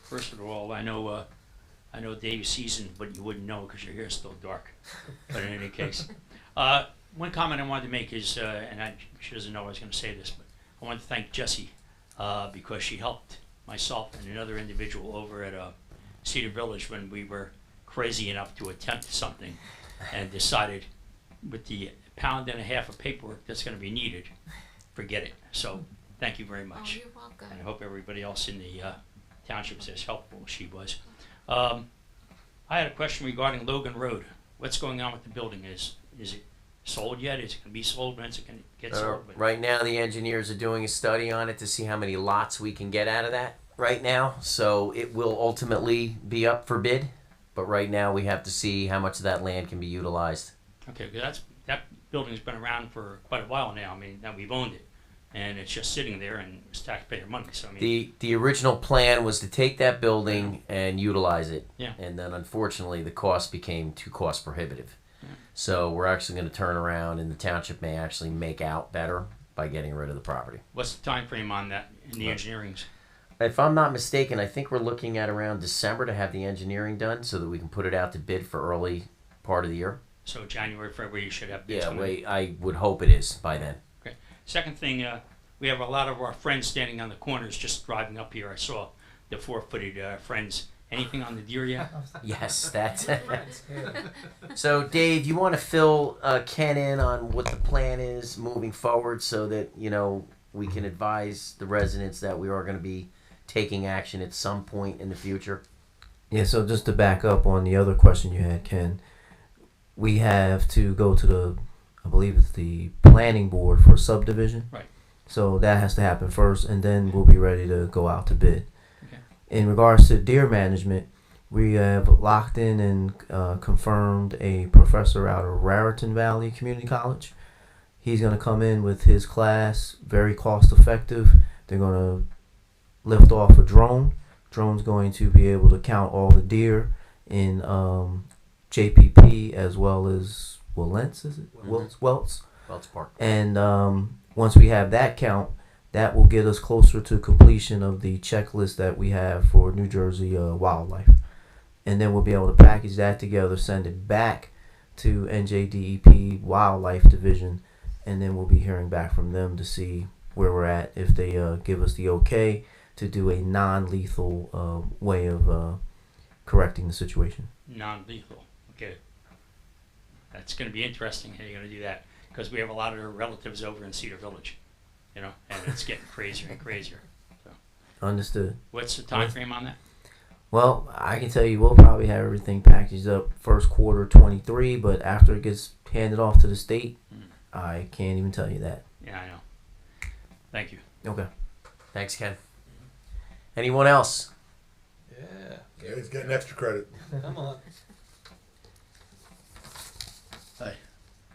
Speaker 12: First of all, I know Dave's seasoned, but you wouldn't know because your hair's still dark. But in any case, one comment I wanted to make is, she doesn't know I was going to say this, but I want to thank Jessie because she helped myself and another individual over at Cedar Village when we were crazy enough to attempt something and decided with the pound and a half of paperwork that's going to be needed, forget it. So thank you very
Speaker 2: Oh,
Speaker 12: much.
Speaker 2: you're welcome.
Speaker 12: And I hope everybody else in the township is as helpful as she was. I had a question regarding Logan Road. What's going on with the building? Is it sold yet? Is it going to be sold? When is it going to get sold?
Speaker 1: Right now, the engineers are doing a study on it to see how many lots we can get out of that right now. So it will ultimately be up for bid. But right now, we have to see how much of that land can be utilized.
Speaker 12: Okay, because that building's been around for quite a while now. I mean, now we've owned it, and it's just sitting there, and it's taxpayer money. So I mean,
Speaker 1: The original plan was to take that building and utilize it.
Speaker 12: Yeah.
Speaker 1: And then unfortunately, the cost became too cost prohibitive.
Speaker 12: Yeah.
Speaker 1: So we're actually going to turn around, and the township may actually make out better by getting rid of the property.
Speaker 12: what's the time frame on that in the engineering's?
Speaker 1: If I'm not mistaken, I think we're looking at around December to have the engineering done so that we can put it out to bid for early part of the year.
Speaker 12: So January, February, you should have bids
Speaker 1: Yeah,
Speaker 12: coming in.
Speaker 1: I would hope it is by then.
Speaker 12: Okay. Second thing, we have a lot of our friends standing on the corners just driving up here. I saw the 4-footed friends. Anything on the deer yet?
Speaker 1: Yes, that's So, Dave, you want to fill Ken in on what the plan is moving forward so that, we can advise the residents that we are going to be taking action at some point in the future?
Speaker 6: Yeah, so just to back up on the other question you had, Ken, we have to go to I believe it's the planning board for subdivision.
Speaker 12: Right.
Speaker 6: So that has to happen first, and then we'll be ready to go out to bid.
Speaker 12: Okay.
Speaker 6: In regards to deer management, we have locked in and confirmed a professor out of Raritan Valley Community College. He's going to come in with his class, very cost effective. They're going to lift off a drone. Drone's going to be able to count all the deer in JPP as well as Willents, is it?
Speaker 1: Mhm.
Speaker 6: Welts.
Speaker 1: Welts Park.
Speaker 6: And once we have that count, that will get us closer to completion of the checklist that we have for New Jersey wildlife. And then we'll be able to package that together, send it back to NJDEP Wildlife Division, and then we'll be hearing back from them to see where we're at, if they give us the okay to do a non-lethal way of correcting the situation.
Speaker 12: Non-lethal. Okay. That's going to be interesting how you're going to do that, because we have a lot of relatives over in Cedar Village, and it's getting crazier and crazier. So,
Speaker 6: Understood.
Speaker 12: what's the time frame on that?
Speaker 6: Well, I can tell you we'll probably have everything packaged up first quarter 23, but after it gets handed off to the state,
Speaker 1: I can't even tell you that.
Speaker 12: Yeah, I know. Thank you.
Speaker 1: Okay. Thanks, Ken. Anyone else?
Speaker 5: Yeah.
Speaker 7: Yeah, he's getting extra credit.
Speaker 5: Come on.
Speaker 13: Hi,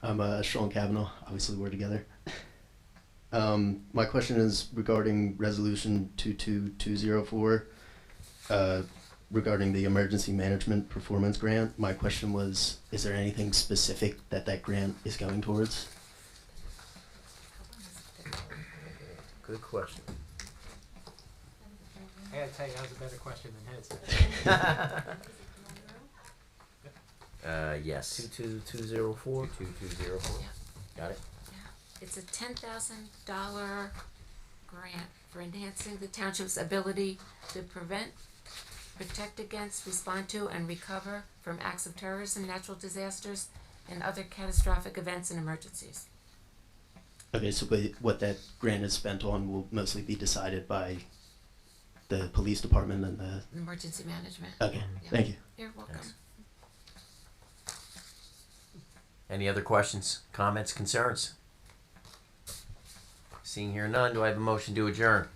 Speaker 13: I'm Sean Cavanaugh. Obviously, we're together. My question is regarding Resolution 22204, regarding the Emergency Management Performance Grant. My question was, is there anything specific that that grant is going towards?
Speaker 1: Good question.
Speaker 10: I gotta tell you, that was a better question than his.
Speaker 1: Yes.
Speaker 6: 22204.
Speaker 1: 2204. Got it?
Speaker 2: It's a $10,000 grant for enhancing the township's ability to prevent, protect against, respond to, and recover from acts of terrorism, natural disasters, and other catastrophic events and emergencies.
Speaker 13: Okay, so what that grant is spent on will mostly be decided by the police department and the...
Speaker 2: Emergency management.
Speaker 13: Okay,
Speaker 2: Yeah.
Speaker 13: thank you.
Speaker 2: You're welcome.
Speaker 1: Thanks. Any other questions, comments, concerns? Seeing here none, do I have a motion to adjourn?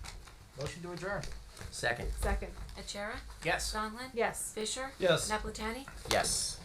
Speaker 10: Motion to adjourn.
Speaker 1: Second.
Speaker 9: Second.
Speaker 2: Achara?
Speaker 10: Yes.
Speaker 2: Donlin?
Speaker 9: Yes.
Speaker 2: Fisher?
Speaker 5: Yes.
Speaker 2: Naplatani?
Speaker 1: Yes.